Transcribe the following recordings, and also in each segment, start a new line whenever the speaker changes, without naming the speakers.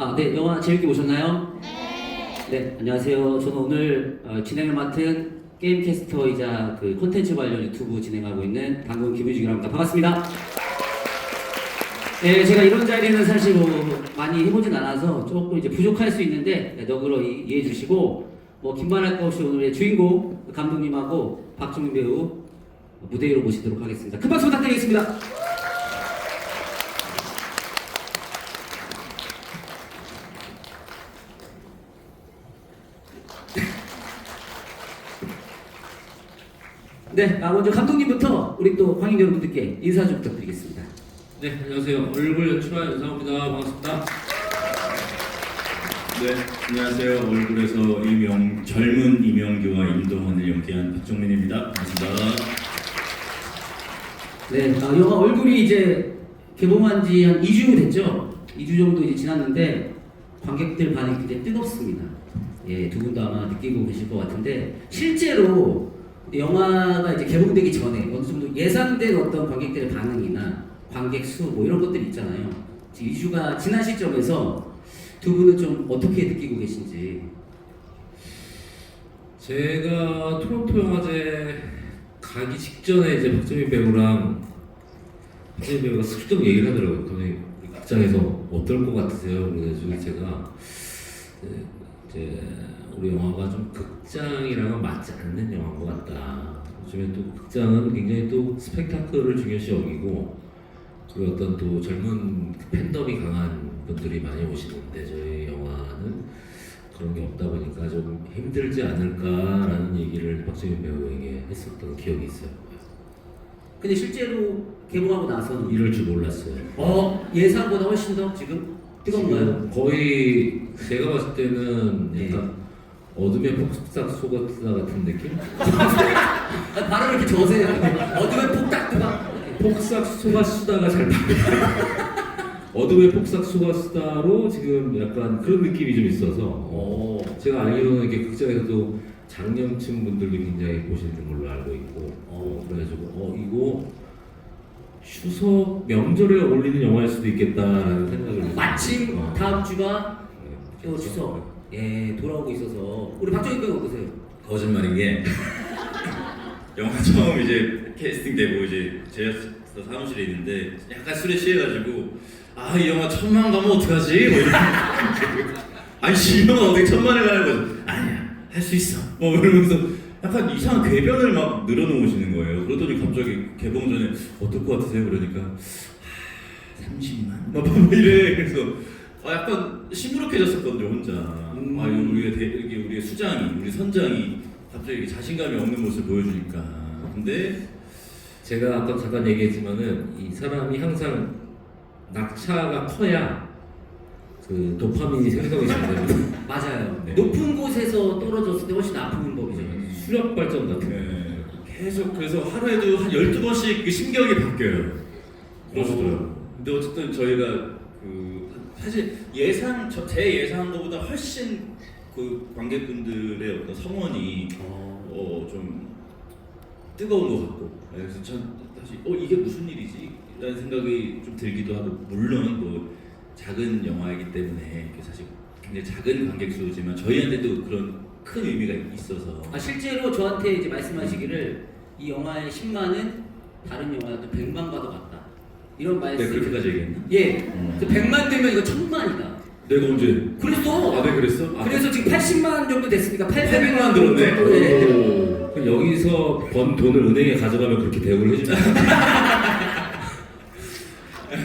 네, 영화 재밌게 보셨나요? 네, 안녕하세요. 저는 오늘 진행을 맡은 게임 캐스터이자 그 콘텐츠 관련 유튜브 진행하고 있는 당근 김유중이라고 합니다. 반갑습니다. 네, 제가 이런 자리는 사실 뭐 많이 해보진 않아서 조금 이제 부족할 수 있는데 너그러 이해해 주시고 뭐 긴말할 거 없이 오늘의 주인공 감독님하고 박종민 배우 무대 위로 모시도록 하겠습니다. 큰 박수 부탁드리겠습니다. 네, 먼저 감독님부터 우리 또 광인 여러분들께 인사 좀 부탁드리겠습니다.
네, 안녕하세요. 얼굴 연출한 윤상호입니다. 반갑습니다.
네, 안녕하세요. 얼굴에서 젊은 이명규와 임동환을 연기한 박종민입니다. 반갑습니다.
네, 영화 얼굴이 이제 개봉한 지 한 2주 됐죠? 2주 정도 이제 지났는데 관객들 반응이 굉장히 뜨겁습니다. 예, 두 분도 아마 느끼고 계실 것 같은데 실제로 영화가 이제 개봉되기 전에 어느 정도 예상된 어떤 관객들의 반응이나 관객 수 뭐 이런 것들이 있잖아요. 지금 2주가 지난 시점에서 두 분은 좀 어떻게 느끼고 계신지.
제가 토론토 영화제 가기 직전에 이제 박정민 배우가 슬쩍 얘기를 하더라고요. 우리 극장에서 어떨 것 같으세요? 그래서 제가 이제 우리 영화가 좀 극장이랑은 맞지 않는 영화인 것 같다. 요즘에 또 극장은 굉장히 또 스펙타클을 중요시 여기고 그리고 어떤 또 젊은 팬덤이 강한 분들이 많이 오시는데 저희 영화는 그런 게 없다 보니까 좀 힘들지 않을까라는 얘기를 박정민 배우에게 했었던 기억이 있어요.
근데 실제로 개봉하고 나서는
이럴 줄 몰랐어요.
예상보다 훨씬 더 지금 뜨거운가요?
지금 거의 제가 봤을 때는 약간 어둠의 폭삭 속았다 같은 느낌?
발음을 이렇게 저세요. 어둠의 폭딱 뜨거.
폭삭 속았수다가 잘 어둠의 폭삭 속았수다로 지금 약간 그런 느낌이 좀 있어서 제가 알기로는 이렇게 극장에서도 장년층 분들도 굉장히 보시는 걸로 알고 있고 그래가지고 이거 추석 명절에 어울리는 영화일 수도 있겠다라는 생각을
마침 다음 주가 또
그렇죠.
추석 돌아오고 있어서 우리 박정희 배우 어떠세요?
거짓말인 게 영화 처음 이제 캐스팅 되고 이제 제가 사무실에 있는데 약간 술에 취해가지고 이 영화 1000만 가면 어떡하지? 뭐 이렇게 아니 이 영화 어떻게 1000만을 가는 거죠? 아니야 할 수 있어 뭐 이러면서 약간 이상한 궤변을 막 늘어놓으시는 거예요. 그러더니 갑자기 개봉 전에 어떨 것 같으세요? 그러니까 30만? 막 이래. 그래서 약간 시무룩해졌었거든요 혼자. 우리의 수장이, 우리 선장이 갑자기 자신감이 없는 모습을 보여주니까. 근데
제가 아까 잠깐 얘기했지만은 이 사람이 항상 낙차가 커야 그 도파민이 생성이 잘 됩니다.
맞아요.
네.
높은 곳에서 떨어졌을 때 훨씬 아픈 법이죠.
수력 발전 같은.
네, 계속 그래서 하루에도 한 12번씩 그 심경이 바뀌어요. 그러시더라고요. 근데 어쨌든 저희가 사실 제 예상한 것보다 훨씬 그 관객분들의 어떤 성원이 좀 뜨거운 것 같고 그래서 전 다시 이게 무슨 일이지? 라는 생각이 좀 들기도 하고 물론 뭐 작은 영화이기 때문에 사실 굉장히 작은 관객 수지만 저희한테도 그런 큰 의미가 있어서
실제로 저한테 이제 말씀하시기를 이 영화의 10만은 다른 영화도 100만과도 같다. 이런 말씀.
네, 그렇게까지 얘기했나?
예. 100만 되면 이거 1000만이다.
내가 언제?
그랬어.
네 그랬어?
그래서 지금 80만 정도 됐으니까
800만 들었네.
네.
그럼 여기서 번 돈을 은행에 가져가면 그렇게 대우를 해줍니다.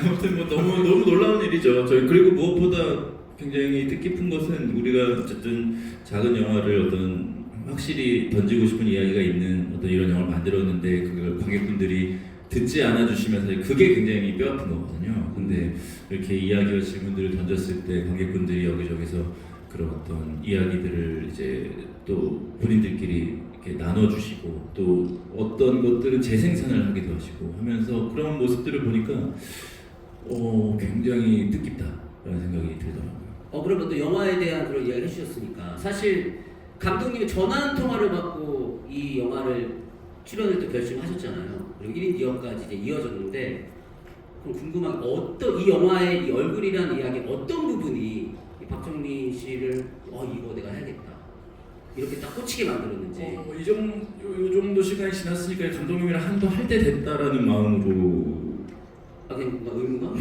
아무튼 뭐 너무 놀라운 일이죠. 저희 그리고 무엇보다 굉장히 뜻깊은 것은 우리가 어쨌든 작은 영화를 어떤 확실히 던지고 싶은 이야기가 있는 어떤 이런 영화를 만들었는데 그걸 관객분들이 듣지 않아 주시면 사실 그게 굉장히 뼈아픈 거거든요. 근데 이렇게 이야기와 질문들을 던졌을 때 관객분들이 여기저기서 그런 어떤 이야기들을 이제 또 본인들끼리 이렇게 나눠주시고 또 어떤 것들은 재생산을 하기도 하시고 하면서 그런 모습들을 보니까 굉장히 뜻깊다라는 생각이 들더라고요.
그러면 또 영화에 대한 그런 이야기를 해주셨으니까 사실 감독님이 전화 한 통화를 받고 이 영화를 출연을 또 결심하셨잖아요. 그리고 1인 2역까지 이제 이어졌는데 그럼 궁금한 게 이 영화의 이 얼굴이라는 이야기 어떤 부분이 박정민 씨를 이거 내가 해야겠다 이렇게 딱 꽂히게 만들었는지.
이 정도 시간이 지났으니까 감독님이랑 한번 할 때 됐다라는 마음으로.
그냥 뭔가 의무가?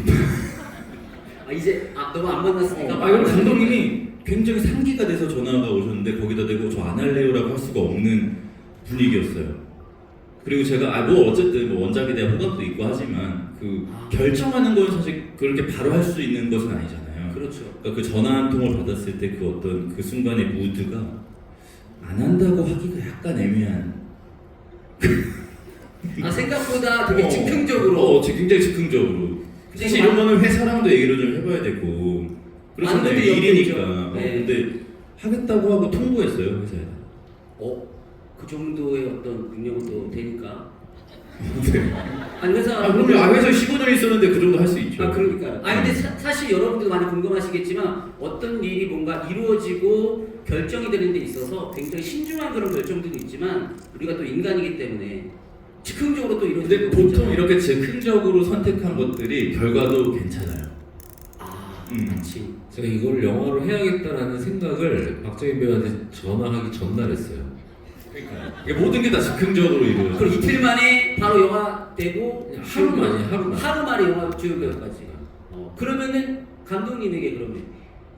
이제 너무 안 만났으니까.
이건 감독님이 굉장히 상기가 돼서 전화가 오셨는데 거기다 대고 저 안 할래요라고 할 수가 없는 분위기였어요. 그리고 제가 뭐 어쨌든 뭐 원작에 대한 호감도 있고 하지만 결정하는 건 사실 그렇게 바로 할 수 있는 것은 아니잖아요.
그렇죠.
그러니까 그 전화 한 통을 받았을 때 그 어떤 그 순간의 무드가 안 한다고 하기가 약간 애매한.
생각보다 되게 즉흥적으로.
굉장히 즉흥적으로. 사실 이런 거는 회사랑도 얘기를 좀 해봐야 되고 그렇잖아요.
많은
일이니까.
네.
근데 하겠다고 하고 통보했어요 회사에.
그 정도의 어떤 능력은 또 되니까.
네.
아니 회사.
그럼요. 회사에 15년 있었는데 그 정도 할 수 있죠.
그러니까요. 근데 사실 여러분들도 많이 궁금하시겠지만 어떤 일이 뭔가 이루어지고 결정이 되는 데 있어서 굉장히 신중한 그런 결정들도 있지만 우리가 또 인간이기 때문에 즉흥적으로 또
근데
이루어지는
보통 이렇게 즉흥적으로 선택한 것들이 결과도 괜찮아요.
마치
제가 이걸 영화로 해야겠다라는 생각을 박정희 배우한테 전화하기 전날 했어요.
그러니까 이게 모든 게 다 즉흥적으로 이루어져.
그리고 이틀 만에 바로 영화 되고
하루 만에.
하루 만에 영화 주연 배우까지. 그러면은 감독님에게 그러면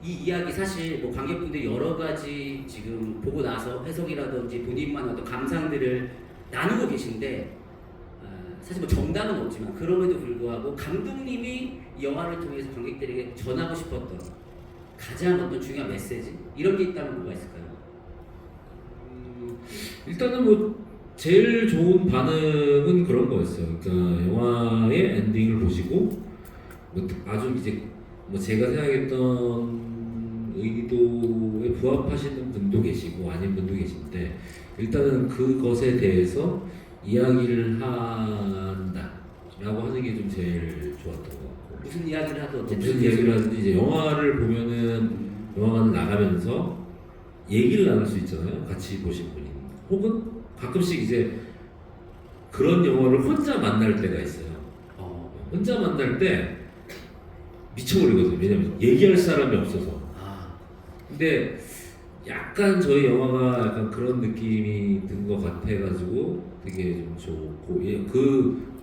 이 이야기 사실 뭐 관객분들 여러 가지 지금 보고 나서 해석이라든지 본인만의 어떤 감상들을 나누고 계신데 사실 뭐 정답은 없지만 그럼에도 불구하고 감독님이 이 영화를 통해서 관객들에게 전하고 싶었던 가장 어떤 중요한 메시지 이런 게 있다면 뭐가 있을까요?
일단은 뭐 제일 좋은 반응은 그런 거였어요. 그러니까 영화의 엔딩을 보시고 뭐 아주 이제 뭐 제가 생각했던 의도에 부합하시는 분도 계시고 아닌 분도 계신데 일단은 그것에 대해서 이야기를 한다라고 하는 게 좀 제일 좋았던 것 같고
무슨 이야기를 하든
무슨 이야기를 하든지 이제 영화를 보면은 영화관 나가면서 얘기를 나눌 수 있잖아요. 같이 보신 분이 혹은 가끔씩 이제 그런 영화를 혼자 만날 때가 있어요. 혼자 만날 때 미쳐버리거든요. 왜냐면 얘기할 사람이 없어서. 근데 약간 저희 영화가 약간 그런 느낌이 든 것 같아가지고 되게 좀 좋고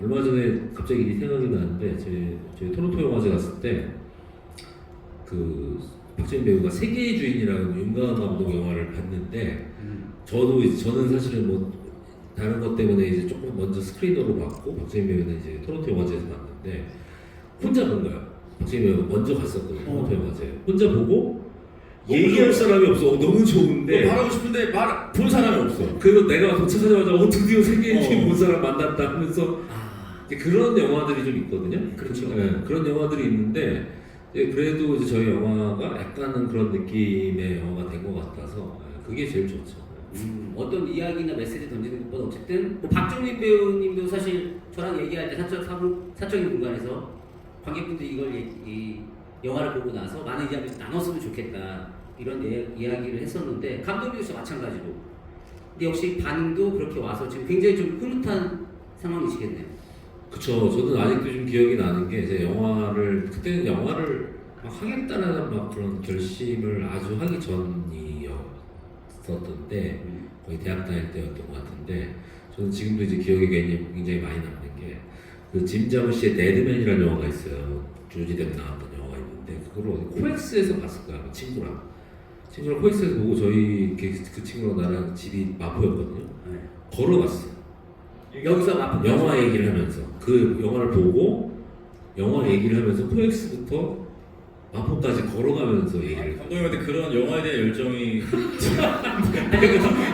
얼마 전에 갑자기 일이 생각이 나는데 저희 토론토 영화제 갔을 때 박정희 배우가 세계의 주인이라는 윤가은 감독 영화를 봤는데 저는 사실은 뭐 다른 것 때문에 이제 조금 먼저 스크린으로 봤고 박정희 배우는 이제 토론토 영화제에서 봤는데 혼자 본 거야. 박정희 배우가 먼저 갔었거든요. 토론토 영화제 혼자 보고 얘기할 사람이 없어. 너무 좋은데
말하고 싶은데 본 사람이 없어.
그래서 내가 도착하자마자 드디어 세계의 주인 본 사람 만났다 하면서 그런 영화들이 좀 있거든요.
그렇죠.
네, 그런 영화들이 있는데 그래도 이제 저희 영화가 약간은 그런 느낌의 영화가 된 것 같아서 그게 제일 좋죠.
어떤 이야기나 메시지 던지는 것보다 어쨌든 뭐 박정민 배우님도 사실 저랑 얘기할 때 사적인 공간에서 관객분들이 이걸 이 영화를 보고 나서 많은 이야기를 나눴으면 좋겠다 이런 이야기를 했었는데 감독님도 진짜 마찬가지로 근데 역시 반응도 그렇게 와서 지금 굉장히 좀 흐뭇한 상황이시겠네요.
그쵸. 저는 아직도 좀 기억이 나는 게 제 그때는 영화를 막 하겠다라는 막 그런 결심을 아주 하기 전이었었던데 거의 대학 다닐 때였던 것 같은데 저는 지금도 이제 기억에 굉장히 많이 남는 게 짐 자무시의 데드맨이라는 영화가 있어요. 조지 뎁 나왔던 영화가 있는데 그걸 어디 코엑스에서 봤을 거야. 친구랑 코엑스에서 보고 저희 그 친구랑 나랑 집이 마포였거든요. 걸어갔어요.
여기서 마포
영화 얘기를 하면서 그 영화를 보고 영화 얘기를 하면서 코엑스부터 마포까지 걸어가면서 얘기를
감독님한테 그런 영화에 대한 열정이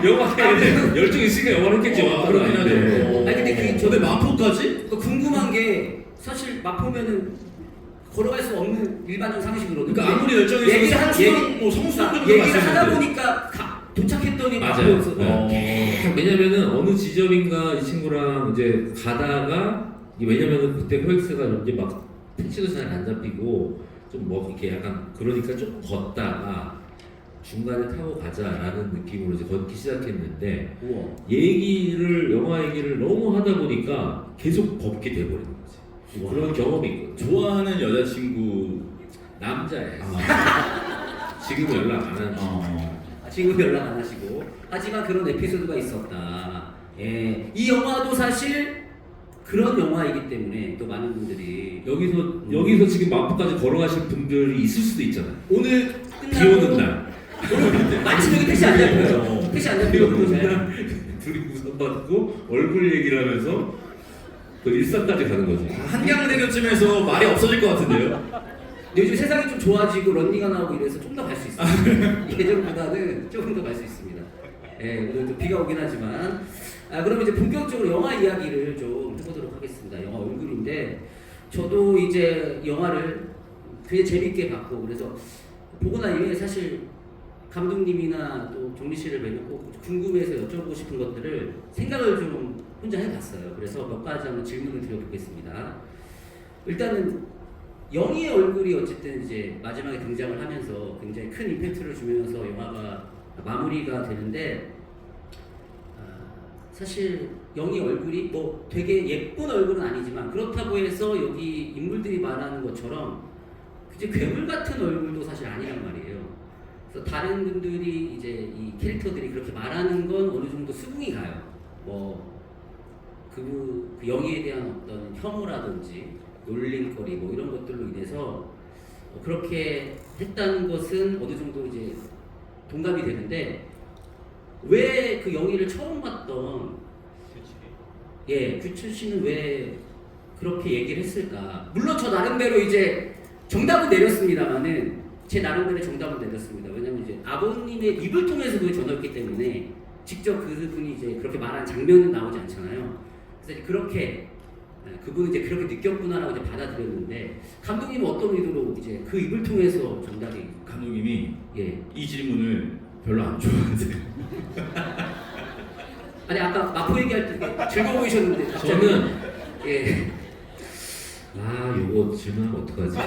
영화에 대한 열정이 있으니까 영화를 했겠죠.
그렇긴 하죠.
아니 근데
근데 마포까지?
궁금한 게 사실 마포면은 걸어갈 수 없는 일반적 상식으로는
그러니까 아무리 열정이
얘기를
성수동도
얘기를 하다 보니까 도착했더니
맞아요.
마포였어.
왜냐면은 어느 지점인가 이 친구랑 이제 가다가 왜냐면은 그때 코엑스가 이제 막 택시도 잘 안 잡히고 좀 뭐 이렇게 약간 그러니까 조금 걷다가 중간에 타고 가자라는 느낌으로 이제 걷기 시작했는데
우와.
영화 얘기를 너무 하다 보니까 계속 걷게 돼버리는 거지. 그런 경험이 있거든.
좋아하는 여자친구
남자애. 지금 연락 안 하는.
지금 연락 안 하시고 하지만 그런 에피소드가 있었다. 예, 이 영화도 사실 그런 영화이기 때문에 또 많은 분들이
여기서 지금 마포까지 걸어가실 분들이 있을 수도 있잖아요.
오늘
비 오는 날.
마침 여기 택시 안 잡혀요. 택시 안
비 오는
잡혀요.
날 둘이 우선 받고 얼굴 얘기를 하면서 그 일산까지 가는 거지.
한강대교쯤에서 말이 없어질 것 같은데요.
근데 요즘 세상이 좀 좋아지고 런닝가 나오고 이래서 좀 더 갈 수 있어요. 예전보다는 조금 더 갈 수 있습니다. 예, 오늘 또 비가 오긴 하지만 그럼 이제 본격적으로 영화 이야기를 좀 해보도록 하겠습니다. 영화 얼굴인데 저도 이제 영화를 되게 재밌게 봤고 그래서 보고 난 이후에 사실 감독님이나 또 정리 씨를 뵈고 궁금해서 여쭤보고 싶은 것들을 생각을 좀 혼자 해봤어요. 그래서 몇 가지 한번 질문을 드려보겠습니다. 일단은 영희의 얼굴이 어쨌든 이제 마지막에 등장을 하면서 굉장히 큰 임팩트를 주면서 영화가 마무리가 되는데 사실 영희 얼굴이 뭐 되게 예쁜 얼굴은 아니지만 그렇다고 해서 여기 인물들이 말하는 것처럼 이제 괴물 같은 얼굴도 사실 아니란 말이에요. 그래서 다른 분들이 이제 이 캐릭터들이 그렇게 말하는 건 어느 정도 수긍이 가요. 뭐 그 영희에 대한 어떤 혐오라든지 놀림거리 뭐 이런 것들로 인해서 그렇게 했다는 것은 어느 정도 이제 동감이 되는데 왜 그 영희를 처음 봤던 규철 씨는 왜 그렇게 얘기를 했을까? 물론 저 나름대로 이제 정답은 내렸습니다만은 제 나름대로 정답은 내렸습니다. 왜냐면 이제 아버님의 입을 통해서 그게 전했기 때문에 직접 그분이 이제 그렇게 말한 장면은 나오지 않잖아요. 그래서 이제 그렇게 그분은 이제 그렇게 느꼈구나라고 이제 받아들였는데 감독님은 어떤 의도로 이제 그 입을 통해서 전달이
감독님이
예.
이 질문을 별로 안 좋아하세요.
아니 아까 마포 얘기할 때 즐거워 보이셨는데 갑자기
저는
예.
요거 질문하면 어떡하지?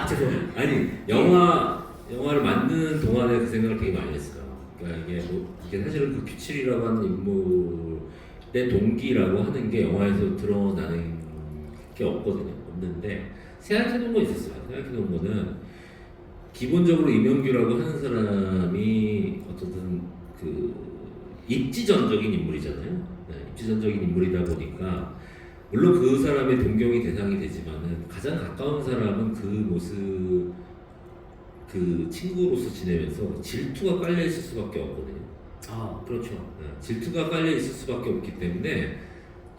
죄송합니다.
아니 영화를 만드는 동안에 그 생각을 되게 많이 했어요. 그러니까 이게 사실은 그 규칠이라고 하는 인물의 동기라고 하는 게 영화에서 드러나는 게 없는데 생각해놓은 건 있었어요. 생각해놓은 거는 기본적으로 이명규라고 하는 사람이 어쨌든 그 입지전적인 인물이잖아요. 입지전적인 인물이다 보니까 물론 그 사람의 동경이 대상이 되지만은 가장 가까운 사람은 그 모습 그 친구로서 지내면서 질투가 깔려 있을 수밖에 없거든요.
그렇죠.
질투가 깔려 있을 수밖에 없기 때문에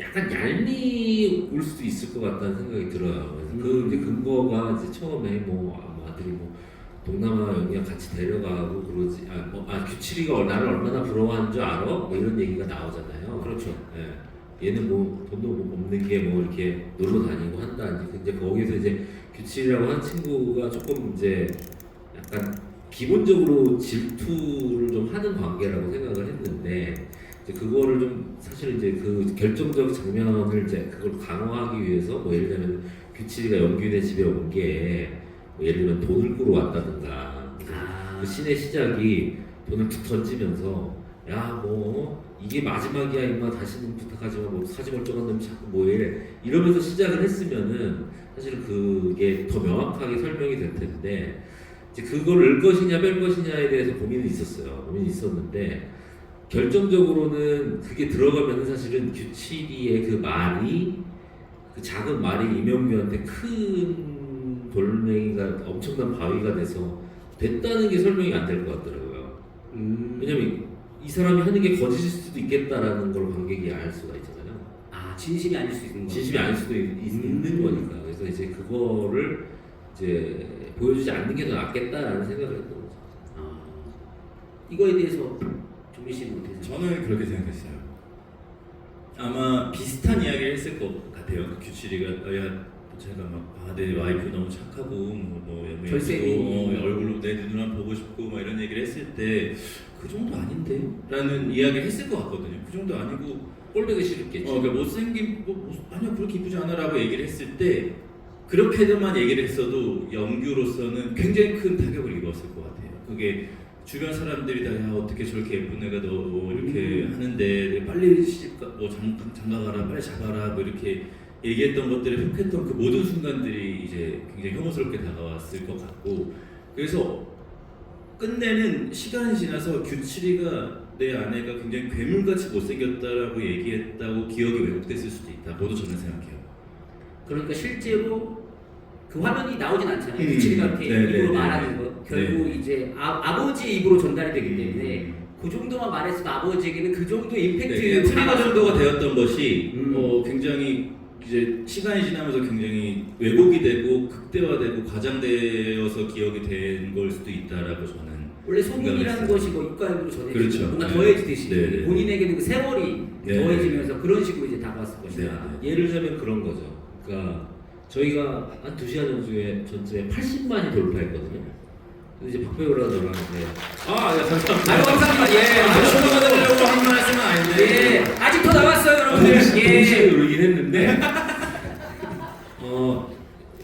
약간 얄미울 수도 있을 것 같다는 생각이 들어요. 그래서 그 이제 근거가 이제 처음에 아들이 동남아 연기가 같이 데려가고 그러지 규칠이가 나를 얼마나 부러워하는 줄 알아? 뭐 이런 얘기가 나오잖아요.
그렇죠.
얘는 돈도 없는 게 이렇게 놀러 다니고 한다. 이제 거기서 이제 규칠이라고 하는 친구가 조금 이제 약간 기본적으로 질투를 좀 하는 관계라고 생각을 했는데 이제 그거를 좀 사실 이제 그 결정적 장면을 이제 그걸 강화하기 위해서 예를 들면 규칠이가 연규네 집에 온 게 예를 들면 돈을 꾸러 왔다든가 그 씬의 시작이 돈을 툭 던지면서 이게 마지막이야 임마 다시는 부탁하지 마 사지 멀쩡한 놈 자꾸 이러면서 시작을 했으면은 사실 그게 더 명확하게 설명이 될 텐데 이제 그걸 을 것이냐 뺄 것이냐에 대해서 고민이 있었는데 결정적으로는 그게 들어가면은 사실은 규칙이의 그 말이 그 작은 말이 이명규한테 큰 돌멩이가 엄청난 바위가 돼서 됐다는 게 설명이 안 될 것 같더라고요. 왜냐면 이 사람이 하는 게 거짓일 수도 있겠다라는 걸 관객이 알 수가 있잖아요.
진심이 아닐 수 있는 거.
진심이 아닐 수도 있는 거니까. 그래서 이제 그거를 이제 보여주지 않는 게 더 낫겠다라는 생각을 했던 거죠.
이거에 대해서 종민 씨는 어떻게 생각하세요?
저는 그렇게 생각했어요. 아마 비슷한 이야기를 했을 것 같아요. 그 규칠이가 제가 내 와이프 너무 착하고
절세미
얼굴로 내 눈으로만 보고 싶고 이런 얘기를 했을 때 그 정도 아닌데? 라는 이야기를 했을 것 같거든요. 그 정도 아니고
꼴보기 싫었겠지.
그러니까 못생긴 아니야 그렇게 이쁘지 않아 라고 얘기를 했을 때 그렇게만 얘기를 했어도 연규로서는 굉장히 큰 타격을 입었을 것 같아요. 그게 주변 사람들이 다 어떻게 저렇게 예쁜 애가 너 이렇게 하는데 빨리 장가 가라 빨리 잡아라 이렇게 얘기했던 것들에 혹했던 그 모든 순간들이 이제 굉장히 혐오스럽게 다가왔을 것 같고 그래서 끝내는 시간이 지나서 규칠이가 내 아내가 굉장히 괴물같이 못생겼다라고 얘기했다고 기억이 왜곡됐을 수도 있다고도 저는 생각해요.
그러니까 실제로 그 화면이 나오진 않잖아요.
음.
규칙이가 이렇게
네,
입으로
네,
말하는
네.
거. 결국
네.
이제 아버지의 입으로 전달이 되기 때문에 그 정도만 말했어도 아버지에게는 그 정도
네,
임팩트가
트리거 정도가 되었던 것이
음.
굉장히 이제 시간이 지나면서 굉장히 왜곡이 되고 극대화되고 과장되어서 기억이 된 걸 수도 있다라고 저는
원래 소문이라는
생각을
것이 뭐 입가입으로 전해지고
그렇죠.
뭔가
네.
더해지듯이
네, 네.
본인에게는 그 세월이
네.
더해지면서 그런 식으로 이제 다가왔을 것이다.
네.
예를 들자면 그런 거죠. 그러니까 저희가 한 2시간 전쯤에 80만이 돌파했거든요. 근데 이제 박배우랑 저랑 이제
야 감사합니다.
아유 감사합니다. 예.
초등학생이라고 한 말씀은 아닌데
예. 아직 더 남았어요, 여러분들.
동시에
예.
누르긴 했는데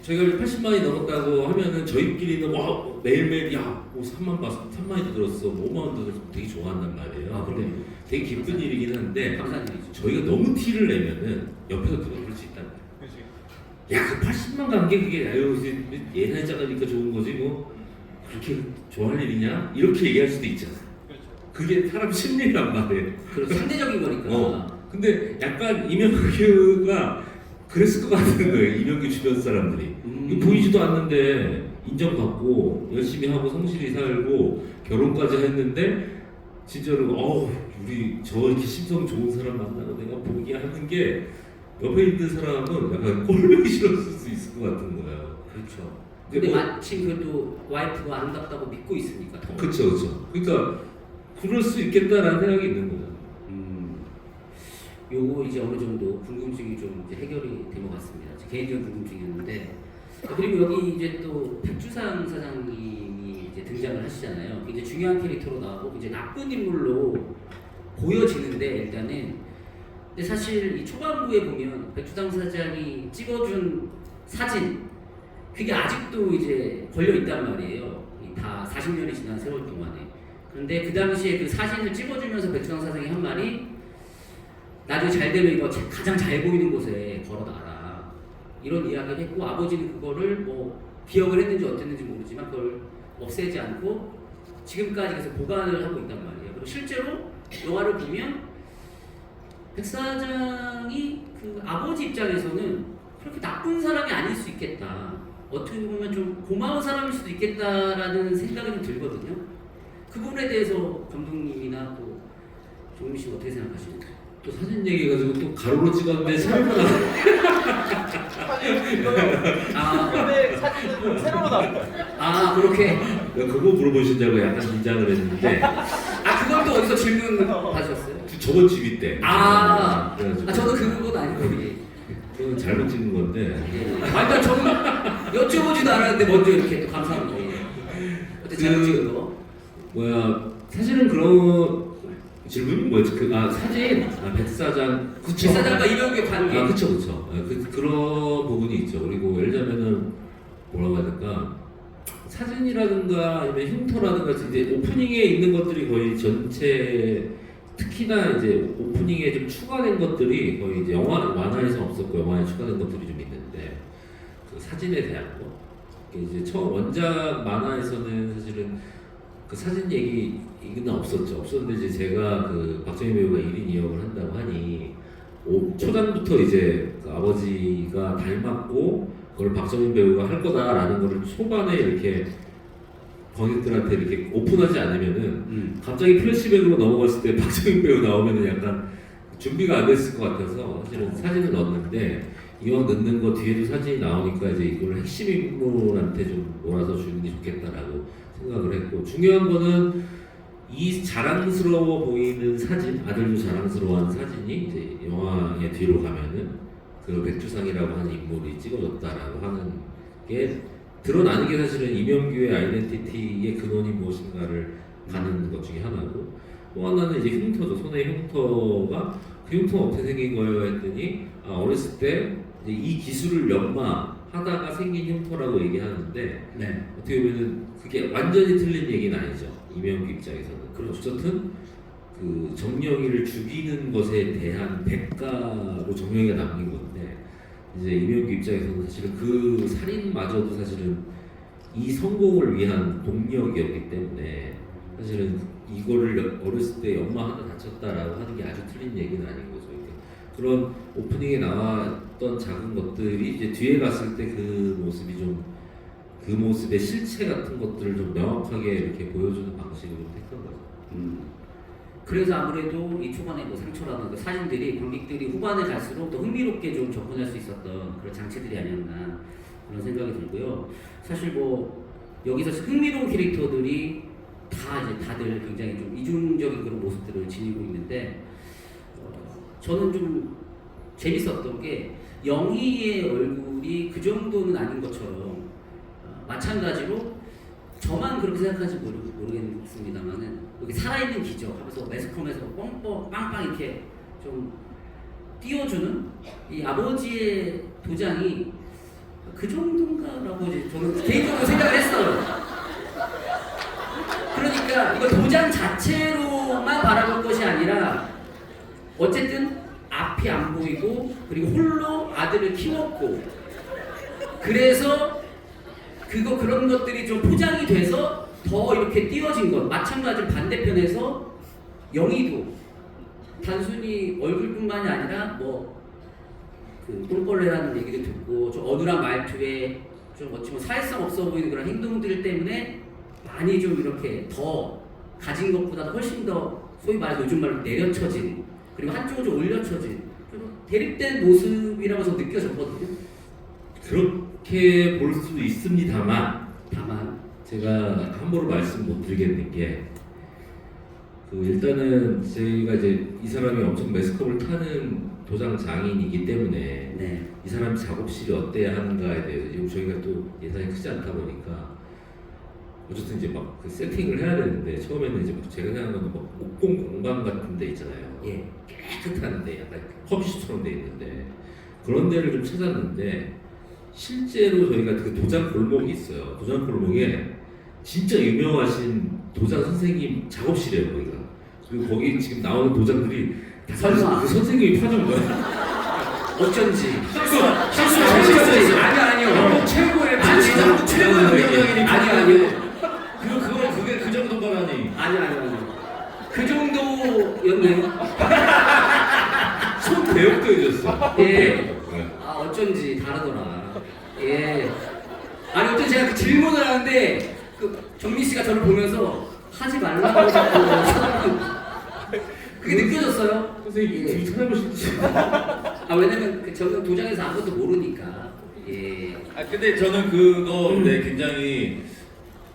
저희가 80만이 넘었다고 하면은 저희끼리는 와 매일매일 야뭐 3만이 들었어, 뭐 5만원 들었어, 되게 좋아한단 말이에요.
아, 그래요?
되게 기쁜 일이긴 한데
감사한 일이죠.
저희가 너무 티를 내면은 옆에서 누가 그럴 수 있단 말이에요. 야그 80만 간 게 그게 아유 예산이 작으니까 좋은 거지 뭐 그렇게 좋아할 일이냐 이렇게 얘기할 수도 있잖아. 그게 사람 심리란 말이에요.
그리고 상대적인 거니까.
근데 약간 이명규가 그랬을 것 같은 거예요. 이명규 주변 사람들이 이거 보이지도 않는데 인정받고 열심히 하고 성실히 살고 결혼까지 했는데 진짜로 우리 저렇게 심성 좋은 사람 만나고 내가 포기하는 게 옆에 있는 사람은 약간 꼴보기 싫었을 수 있을 것 같은 거예요.
그렇죠. 근데
뭐-
마침 그래도 와이프가 아름답다고 믿고 있으니까 더.
그렇죠. 그러니까 그럴 수 있겠다라는 생각이 있는 거죠.
요거 이제 어느 정도 궁금증이 좀 이제 해결이 된 것 같습니다. 제 개인적인 궁금증이었는데 그리고 여기 이제 또 백주상 사장님이 이제 등장을 하시잖아요. 이제 중요한 캐릭터로 나오고 이제 나쁜 인물로 보여지는데 일단은 근데 사실 이 초반부에 보면 백주상 사장이 찍어준 사진 그게 아직도 이제 걸려 있단 말이에요. 다 40년이 지난 세월 동안에. 그런데 그 당시에 그 사진을 찍어주면서 백주상 사장이 한 말이 나중에 잘 되면 이거 가장 잘 보이는 곳에 걸어놔라 이런 이야기를 했고 아버지는 그거를 뭐 기억을 했는지 어땠는지 모르지만 그걸 없애지 않고 지금까지 계속 보관을 하고 있단 말이에요. 그리고 실제로 영화를 보면 백 사장이 그 아버지 입장에서는 그렇게 나쁜 사람이 아닐 수 있겠다. 어떻게 보면 좀 고마운 사람일 수도 있겠다라는 생각이 좀 들거든요. 그 부분에 대해서 감독님이나 또 종민 씨가 어떻게 생각하시는지.
또 사진 얘기 가지고 또 가로로 찍었는데 잘못 나왔어.
근데 사진은 세로로 나온 거야.
그렇게.
그거 물어보신 줄 알고 약간 긴장을 했는데
그걸 또 어디서 질문 하셨어요?
저번 집이 때. 그래가지고
저도 그건 아니고 예.
그건 잘못 찍은 건데.
일단 저는 여쭤보지도 않았는데 먼저 이렇게 또 감사합니다. 예. 어때 잘못 찍은 거?
사실은 그런 질문이 뭐였지? 사진 백사장 그쵸.
백사장과 이명규의 관계.
그쵸. 그런 부분이 있죠. 그리고 예를 들자면은 뭐라고 해야 될까? 사진이라든가 아니면 흉터라든가 이제 오프닝에 있는 것들이 거의 전체 특히나 이제 오프닝에 좀 추가된 것들이 거의 이제 만화에서 없었고 영화에 추가된 것들이 좀 있는데 그 사진에 대한 거 이제 처음 원작 만화에서는 사실은 그 사진 얘기는 없었는데 이제 제가 그 박정희 배우가 1인 2역을 한다고 하니 초장부터 이제 그 아버지가 닮았고 그걸 박정희 배우가 할 거다라는 거를 초반에 이렇게 관객들한테 이렇게 오픈하지 않으면은 갑자기 플래시백으로 넘어갔을 때 박정희 배우 나오면은 약간 준비가 안 됐을 것 같아서 사실은 사진을 넣었는데 이왕 넣는 거 뒤에도 사진이 나오니까 이제 이걸 핵심 인물한테 좀 몰아서 주는 게 좋겠다라고 생각을 했고 중요한 거는 이 자랑스러워 보이는 사진 아들도 자랑스러워하는 사진이 이제 영화의 뒤로 가면은 그 백주상이라고 하는 인물이 찍어졌다라고 하는 게 드러나는 게 사실은 이명규의 아이덴티티의 근원이 무엇인가를 가는 것 중에 하나고 또 하나는 이제 흉터죠. 손의 흉터가 그 흉터가 어떻게 생긴 거예요 했더니 어렸을 때 이제 이 기술을 연마하다가 생긴 흉터라고 얘기하는데
네.
어떻게 보면은 그게 완전히 틀린 얘기는 아니죠. 이명규 입장에서는. 그렇죠. 어쨌든 그 정영이를 죽이는 것에 대한 대가로 정영이가 남긴 건데 이제 이명규 입장에서는 사실은 그 살인마저도 사실은 이 성공을 위한 동력이었기 때문에 사실은 이거를 어렸을 때 엄마 하나 다쳤다라고 하는 게 아주 틀린 얘기는 아닌 거죠. 그런 오프닝에 나왔던 작은 것들이 이제 뒤에 갔을 때 그 모습이 좀 그 모습의 실체 같은 것들을 좀 명확하게 이렇게 보여주는 방식으로 택한 거죠.
그래서 아무래도 이 초반에 뭐 상처라는 그 사진들이 관객들이 후반에 갈수록 더 흥미롭게 좀 접근할 수 있었던 그런 장치들이 아니었나 그런 생각이 들고요. 사실 뭐 여기서 흥미로운 캐릭터들이 다 이제 다들 굉장히 좀 이중적인 그런 모습들을 지니고 있는데 저는 좀 재밌었던 게 영희의 얼굴이 그 정도는 아닌 것처럼 마찬가지로 저만 그렇게 생각하지 모르겠습니다만은 여기 살아있는 기적 하면서 매스컴에서 뻥뻥 빵빵 이렇게 좀 띄워주는 이 아버지의 도장이 그 정도인가라고 이제 저는 개인적으로 생각을 했어요. 그러니까 이거 도장 자체로만 바라볼 것이 아니라 어쨌든 앞이 안 보이고 그리고 홀로 아들을 키웠고 그래서 그런 것들이 좀 포장이 돼서 더 이렇게 띄워진 것. 마찬가지로 반대편에서 영희도 단순히 얼굴뿐만이 아니라 뭐 그 똥벌레라는 얘기를 듣고 좀 어눌한 말투에 좀 어찌 보면 사회성 없어 보이는 그런 행동들 때문에 많이 좀 이렇게 더 가진 것보다 훨씬 더 소위 말해서 요즘 말로 내려쳐진 그리고 한쪽으로 좀 올려쳐진 좀 대립된 모습이라고 저는 느껴졌거든요.
그렇게 볼 수도 있습니다만
다만
제가 함부로 말씀 못 드리겠는 게 일단은 저희가 이제 이 사람이 엄청 매스컴을 타는 도장 장인이기 때문에
네.
이 사람 작업실이 어때야 하는가에 대해서 지금 저희가 또 예산이 크지 않다 보니까 어쨌든 이제 막 그 세팅을 해야 되는데 처음에는 이제 제가 생각하는 막 목공 공방 같은 데 있잖아요.
예.
깨끗한데 약간 허브시처럼 돼 있는데 그런 데를 좀 찾았는데 실제로 저희가 그 도장 골목이 있어요. 도장 골목에 진짜 유명하신 도장 선생님 작업실이에요, 거기가. 그리고 거기 지금 나오는 도장들이 다
설마.
그 선생님이 파준 거야.
어쩐지
실수.
아니요
최고의
아니,
최고의 능력이니까.
아니요
그게 그 정도 거라니.
아니요 그 정도였네요.
손 대역도 해줬어.
예.
네.
아 어쩐지 다르더라. 예. 아니 어떤 제가 그 질문을 하는데 그 정민 씨가 저를 보면서 하지 말라고 자꾸 쳐다보는 그게 느껴졌어요.
선생님
예.
뒤 찾아보시지.
아 왜냐면 그 저는 도장에서 아무것도 모르니까. 예.
아 근데 저는 그거 네, 굉장히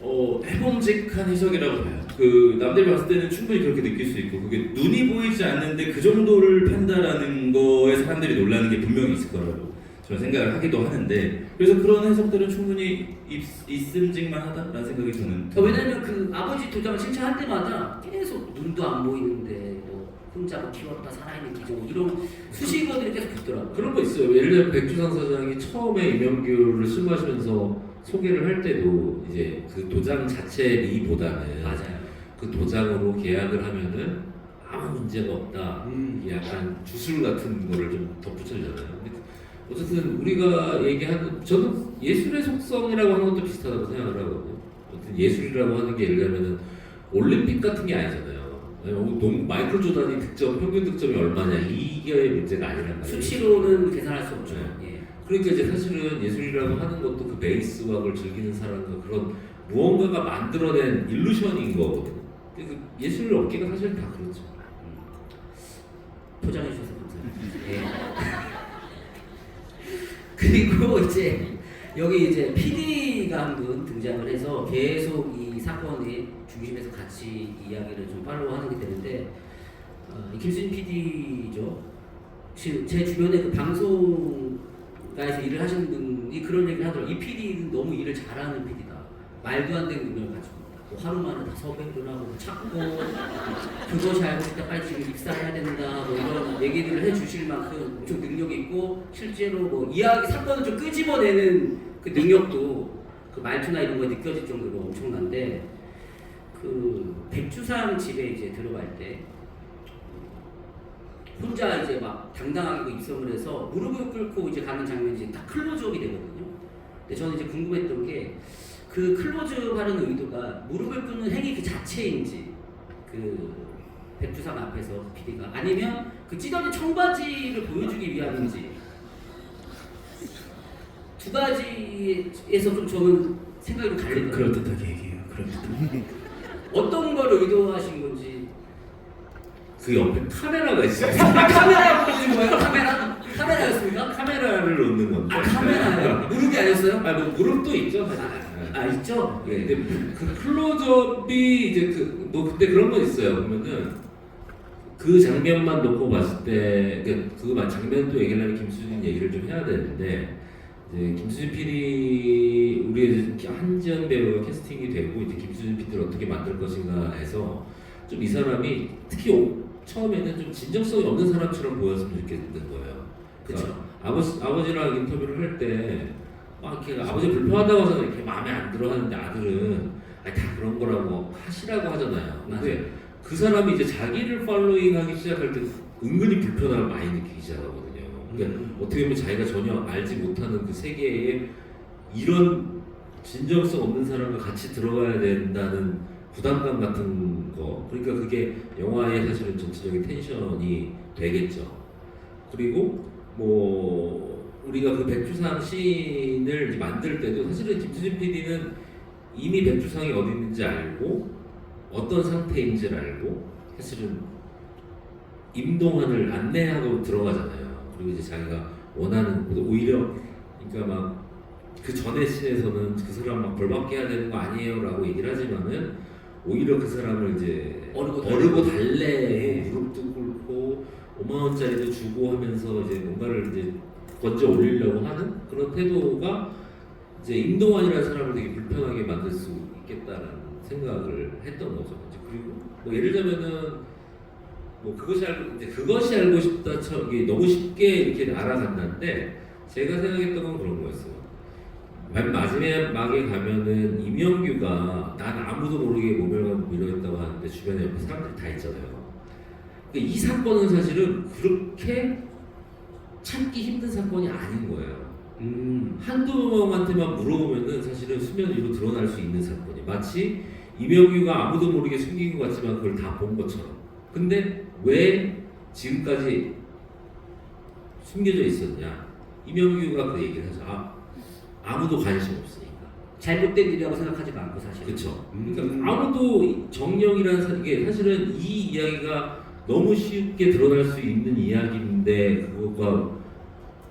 해봄직한 해석이라고 봐요. 그 남들이 봤을 때는 충분히 그렇게 느낄 수 있고 그게 눈이 보이지 않는데 그 정도를 판단하는 거에 사람들이 놀라는 게 분명히 있을 거라고 저는 생각을 하기도 하는데 그래서 그런 해석들은 충분히 있음직만하다라는 생각이 저는
왜냐면 그 아버지 도장을 칭찬할 때마다 계속 눈도 안 보이는데 뭐 혼자 뭐 키웠다 살아있는 기종 이런 수식어들이 계속 붙더라고요.
그런 거 있어요. 예를 들면 백주상 사장이 처음에 이명규를 수고하시면서 소개를 할 때도 이제 그 도장 자체리보다는
맞아요.
그 도장으로 계약을 하면은 아무 문제가 없다. 이게 약간 주술 같은 거를 좀 덧붙여주잖아요. 근데 어쨌든 우리가 얘기하는 저는 예술의 속성이라고 하는 것도 비슷하다고 생각을 하거든요. 어쨌든 예술이라고 하는 게 예를 들면은 올림픽 같은 게 아니잖아요. 너무 마이클 조단이 평균 득점이 얼마냐 이게 문제가 아니란 말이에요.
수치로는 계산할 수 없죠.
네.
예.
그러니까 이제 사실은 예술이라고 하는 것도 그 베이스와를 즐기는 사람과 그런 무언가가 만들어낸 일루션인 거거든요. 그 예술 업계가 사실 다 그렇죠.
포장해 주셔서 감사합니다. 예. 그리고 이제 여기 이제 PD가 한 분 등장을 해서 계속 이 사건의 중심에서 같이 이야기를 좀 팔로우하는 게 되는데 이 김수진 PD죠. 제 주변에 그 방송가에서 일을 하시는 분이 그런 얘기를 하더라고요. 이 PD는 너무 일을 잘하는 PD다. 말도 안 되는 능력을 가지고 있다. 뭐 하루 만에 다 섭외를 하고 찾고 그것이 알고 있다 빨리 지금 입사해야 된다 뭐 이런 얘기들을 해주실 만큼 엄청 능력이 있고 실제로 뭐 이야기 사건을 좀 끄집어내는 그 능력도 그 말투나 이런 거에 느껴질 정도로 엄청난데 그 백주상 집에 이제 들어갈 때 혼자 이제 막 당당하게 입성을 해서 무릎을 꿇고 이제 가는 장면이 이제 딱 클로즈업이 되거든요. 근데 저는 이제 궁금했던 게 그 클로즈하는 의도가 무릎을 꿇는 행위 그 자체인지 그 백두산 앞에서 PD가 아니면 그 찢어진 청바지를 보여주기 위함인지 두 가지에서 좀 저는 생각이 좀 갈리더라고요.
그럴듯하게 얘기해요. 그럴듯하게.
어떤 걸 의도하신 건지.
그 옆에 카메라가 있어요.
카메라 보여준 거예요? 카메라였습니까?
카메라를 놓는 건데.
아 카메라요? 무릎이 아니었어요?
뭐 무릎도 있죠 사실.
아 있죠?
예, 근데 그 클로즈업이 이제 뭐 그때 그런 건 있어요. 보면은 그 장면만 놓고 봤을 때 그 장면도 얘기하려면 김수진 얘기를 좀 해야 되는데 이제 김수진 PD 우리 한지연 배우가 캐스팅이 되고 이제 김수진 PD를 어떻게 만들 것인가 해서 좀 이 사람이 특히 처음에는 좀 진정성이 없는 사람처럼 보였으면 좋겠는 거예요.
그쵸.
아버지랑 인터뷰를 할 때 막 이렇게 아버지 불편하다고 하잖아요. 이렇게 마음에 안 들어 하는데 아들은 아니, 다 그런 거라고 하시라고 하잖아요. 근데 그 사람이 이제 자기를 팔로잉하기 시작할 때 은근히 불편함을 많이 느끼기 시작하거든요. 그러니까 어떻게 보면 자기가 전혀 알지 못하는 그 세계에 이런 진정성 없는 사람과 같이 들어가야 된다는 부담감 같은 거. 그러니까 그게 영화의 사실은 전체적인 텐션이 되겠죠. 그리고 뭐 우리가 그 백주상 씬을 만들 때도 사실은 김수진 PD는 이미 백주상이 어디 있는지 알고 어떤 상태인지를 알고 사실은 임동환을 안내하고 들어가잖아요. 그리고 이제 자기가 원하는 오히려 그러니까 막 그 전에 씬에서는 그 사람 막 벌받게 해야 되는 거 아니에요라고 얘기를 하지만은 오히려 그 사람을 이제 어르고 달래고 무릎도 꿇고 5만 원짜리도 주고 하면서 이제 뭔가를 이제 건져 올리려고 하는 그런 태도가 이제 임동환이라는 사람을 되게 불편하게 만들 수 있겠다는 생각을 했던 거죠. 이제 그리고 뭐 예를 들면은 뭐 그것이 알고 싶다 이게 너무 쉽게 이렇게 알아간다는데 제가 생각했던 건 그런 거였어요. 맨 마지막에 가면은 임영규가 난 아무도 모르게 모멸감을 밀어있다고 하는데 주변에 옆에 사람들이 다 있잖아요. 그러니까 이 사건은 사실은 그렇게 참기 힘든 사건이 아닌 거예요. 한두 명한테만 물어보면은 사실은 수면 위로 드러날 수 있는 사건이 마치 임영규가 아무도 모르게 숨긴 것 같지만 그걸 다 본 것처럼. 근데 왜 지금까지 숨겨져 있었냐? 임영규가 그 얘기를 하죠. 아무도 관심 없으니까.
잘못된 일이라고 생각하지 않고 사실.
그렇죠. 그러니까 아무도 정령이라는 게 사실은 이 이야기가 너무 쉽게 드러날 수 있는 이야기인데 그거가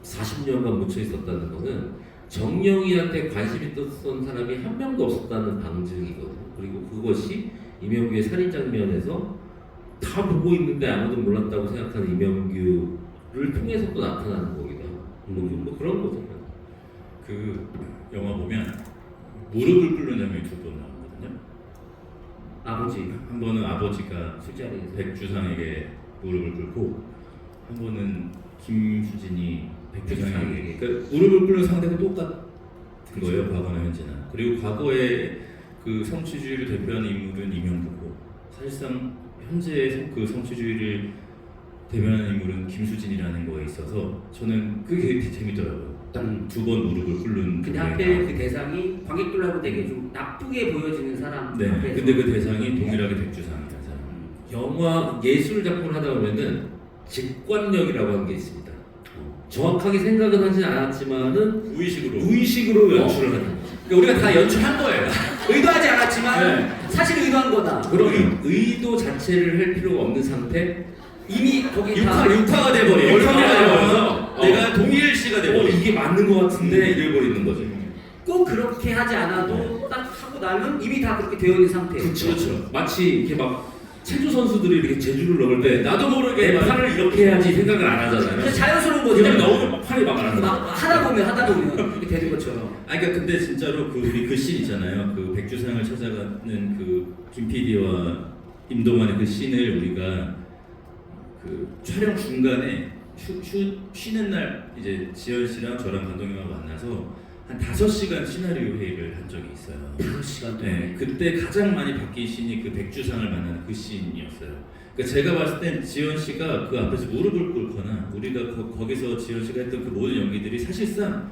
40년간 묻혀 있었다는 거는 정령이한테 관심 있었던 사람이 한 명도 없었다는 방증이거든요. 그리고 그것이 임영규의 살인 장면에서 다 보고 있는데 아무도 몰랐다고 생각하는 임영규를 통해서 또 나타나는 거기도 하고 뭐 그런 거죠.
그 영화 보면 무릎을 꿇는 장면이 두 번 나오거든요.
아버지
한 번은 아버지가
술자리에서
백주상에게 무릎을 꿇고 한 번은 김수진이 백주상에게 그러니까 무릎을 꿇는 상대가 똑같은 거예요. 과거나 현재나. 그리고 과거에 그 성취주의를 대표하는 인물은 이명규고 사실상 현재의 그 성취주의를 대변하는 인물은 김수진이라는 거에 있어서 저는 그게 되게 재밌더라고요. 딱 두 번 무릎을 꿇는.
근데 하필 그 대상이 관객들하고 되게 좀 나쁘게 보여지는 사람.
네.
앞에서.
근데 그 대상이 동일하게 백주상이라는 사람.
영화 예술 작품을 하다 보면은 직관력이라고 하는 게 있습니다. 정확하게 생각은 하진 않았지만은 무의식으로 연출을 하는 거죠.
그러니까 우리가 다 연출한 거예요.
의도하지 않았지만
네.
사실 의도한 거다.
그럼 의도 자체를 할 필요가 없는 상태.
이미 거기 다
육화가 돼버려.
육화가 돼버려서
내가 동일시가 돼버려.
이게 맞는 것 같은데 이래버리는 거죠.
꼭 그렇게 하지 않아도 딱 하고 나면 이미 다 그렇게 되어 있는 상태.
그렇죠. 마치 이렇게 막 체조 선수들이 이렇게 제주를 넣을 때
나도 모르게
내 팔을 이렇게 해야지 생각을 안 하잖아요.
그냥 자연스러운 거죠.
그냥 너무 막 팔이 막 안 하는
막 하다 보면 이렇게 되는 것처럼.
그러니까 근데 진짜로 그 우리 그 씬 있잖아요. 그 백주상을 찾아가는 그 김 PD와 임동환의 그 씬을 우리가 그 촬영 중간에 쉬는 날 이제 지연 씨랑 저랑 감독님하고 만나서 한 5시간 시나리오 회의를 한 적이 있어요.
5시간 동안.
네, 그때 가장 많이 바뀐 씬이 그 백주상을 만나는 그 씬이었어요. 그러니까 제가 봤을 땐 지연 씨가 그 앞에서 무릎을 꿇거나 우리가 거기서 지연 씨가 했던 그 모든 연기들이 사실상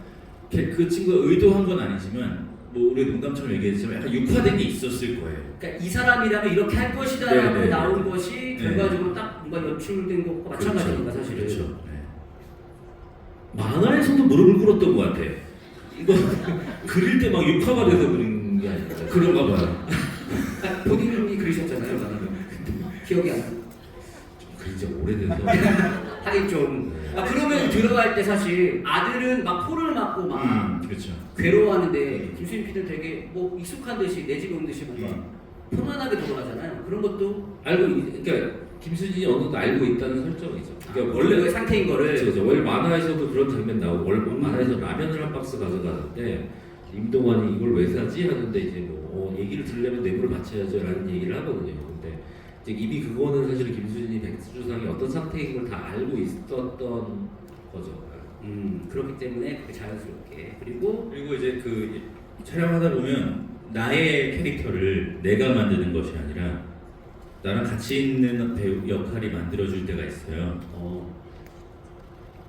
그 친구가 의도한 건 아니지만 뭐 우리 농담처럼 얘기했지만 약간 육화된 게 있었을 거예요.
그러니까 이 사람이라면 이렇게 할 것이다라고
네, 네,
나온
네.
것이
네.
결과적으로 딱 뭔가 연출된 것과 마찬가지니까 사실은.
그렇죠. 네.
만화에서도 무릎을 꿇었던 것 같아. 이거 그릴 때 막 육화가 돼서 그린 게 아니라 그런가 봐요.
아, 본인이 그리셨잖아요. 기억이 안 나.
그린 지 오래돼서.
하긴 좀. 아 그러면 들어갈 때 사실 아들은 막 코를 막고 막
그렇죠.
괴로워하는데 김수인 PD는 되게 뭐 익숙한 듯이 내 집 온 듯이 뭔가 편안하게 돌아가잖아요. 그런 것도
그러니까 김수진이 어느 정도 알고 있다는 설정이죠. 그러니까
원래
원래
상태인 거를
그렇죠. 원래 만화에서도 그런 장면 나오고 원래 만화에서 라면을 한 박스 가져가는데 임동환이 이걸 왜 사지 하는데 이제 뭐 얘기를 들으려면 뇌물을 바쳐야죠라는 얘기를 하거든요. 근데 이제 이미 그거는 사실 김수진이 백수상이 어떤 상태인 걸 다 알고 있었던 거죠.
그렇기 때문에 그게 자연스럽게 그리고
이제 그 촬영하다 보면 나의 캐릭터를 내가 만드는 것이 아니라 나랑 같이 있는 배우 역할이 만들어줄 때가 있어요.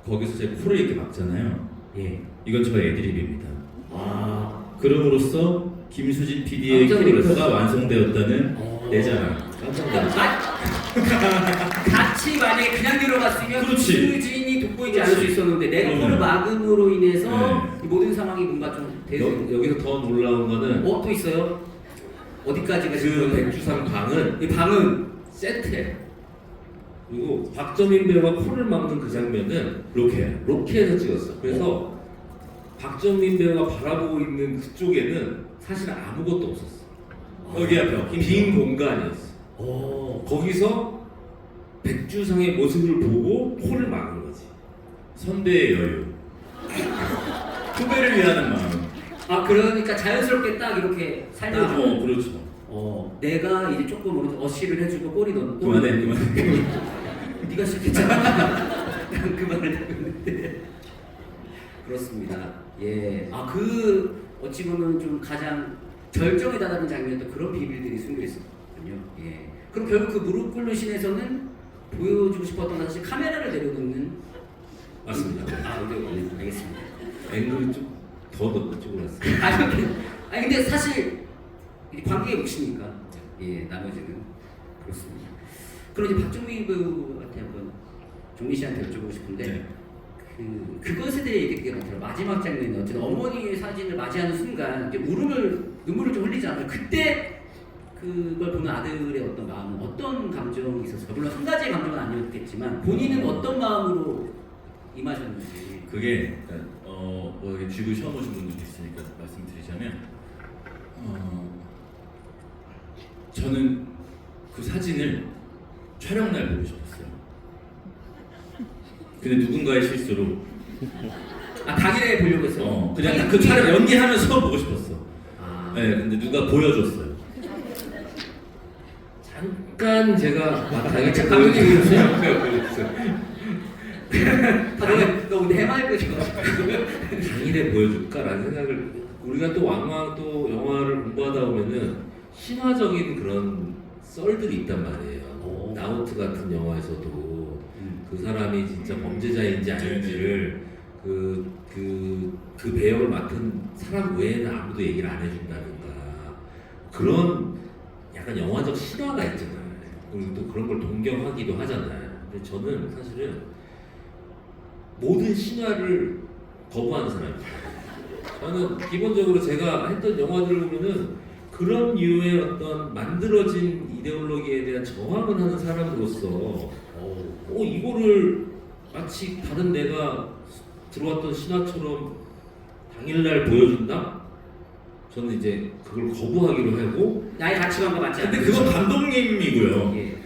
거기서 제 코를 이렇게 막잖아요.
예.
이건 저의 애드립입니다.
아
그럼으로써 김수진 PD의
깜짝
캐릭터가
놀랐어요.
완성되었다는 내 자랑.
깜짝 놀랐어요.
같이 만약에 그냥 들어갔으면
그렇지.
김수진이 돋보이지 않을 수 있었는데 내가
그러면.
코를 막음으로 인해서
네.
이 모든 상황이 뭔가 좀 되는
여기서 더 놀라운 거는
또 있어요? 어디까지가
그
지금
백주상 방은
이 방은
세트예요. 그리고 박정민 배우가 코를 막는 그 장면은
로케야.
로케에서 찍었어. 그래서 박정민 배우가 바라보고 있는 그쪽에는 사실 아무것도 없었어.
여기 앞에
빈 공간이었어. 거기서 백주상의 모습을 보고 코를 막은 거지.
선배의 여유. 후배를 위하는 마음.
아 그러니까 자연스럽게 딱 이렇게 살려주고
그렇죠.
내가 이제 조금 어시를 해주고 골이 넣고
그만해.
네가 시켰잖아. 그만을 했는데 그렇습니다. 예. 어찌 보면 좀 가장 결정에 달하는 장면이었던 그런 비밀들이 숨겨 있었거든요. 예. 그럼 결국 그 무릎 꿇는 씬에서는 보여주고 싶었던 건 사실 카메라를 내려놓는
맞습니다.
네, 알겠습니다.
앵글이 좀 더 넣고 났어요.
아니 근데 사실 이 관객의 몫이니까 예 나머지는 그렇습니다. 그럼 이제 박정민 배우한테 한번 종민 씨한테 여쭤보고 싶은데
네.
그것에 대해 얘기가 많더라고요. 마지막 장면에 어쨌든 어머니의 사진을 맞이하는 순간 이제 눈물을 좀 흘리잖아요. 그때 그걸 보는 아들의 어떤 마음은 어떤 감정이 있었어요? 물론 한 가지의 감정은 아니었겠지만 본인은 어떤 마음으로 임하셨는지.
그게 뭐 이렇게 쥐고 시험 오신 분들도 있으니까 말씀드리자면 저는 그 사진을 촬영 날 보고 싶었어요. 근데 누군가의 실수로
당일에 보려고 했어요.
그냥 그 촬영 연기하면서 보고 싶었어.
아.
네, 근데 누가 보여줬어요.
잠깐 제가 당연히
감독님이었어요? 너 오늘 해맑으셔.
당일에 보여줄까라는 생각을 우리가 또 왕왕 영화를 공부하다 보면은 신화적인 그런 썰들이 있단 말이에요. 나우트 같은 영화에서도 그 사람이 진짜 범죄자인지 아닌지를 그 배역을 맡은 사람 외에는 아무도 얘기를 안 해준다든가 그런 약간 영화적 신화가 있잖아요. 그리고 또 그런 걸 동경하기도 하잖아요. 근데 저는 사실은 모든 신화를 거부하는 사람이에요. 저는 기본적으로 제가 했던 영화들을 보면은 그런 류의 어떤 만들어진 이데올로기에 대한 저항을 하는 사람으로서 이거를 마치 다른 내가 들어왔던 신화처럼 당일날 보여준다? 저는 이제 그걸 거부하기로 하고
나의 가치관과 맞지 않는.
근데 그건 감독님이고요.
예.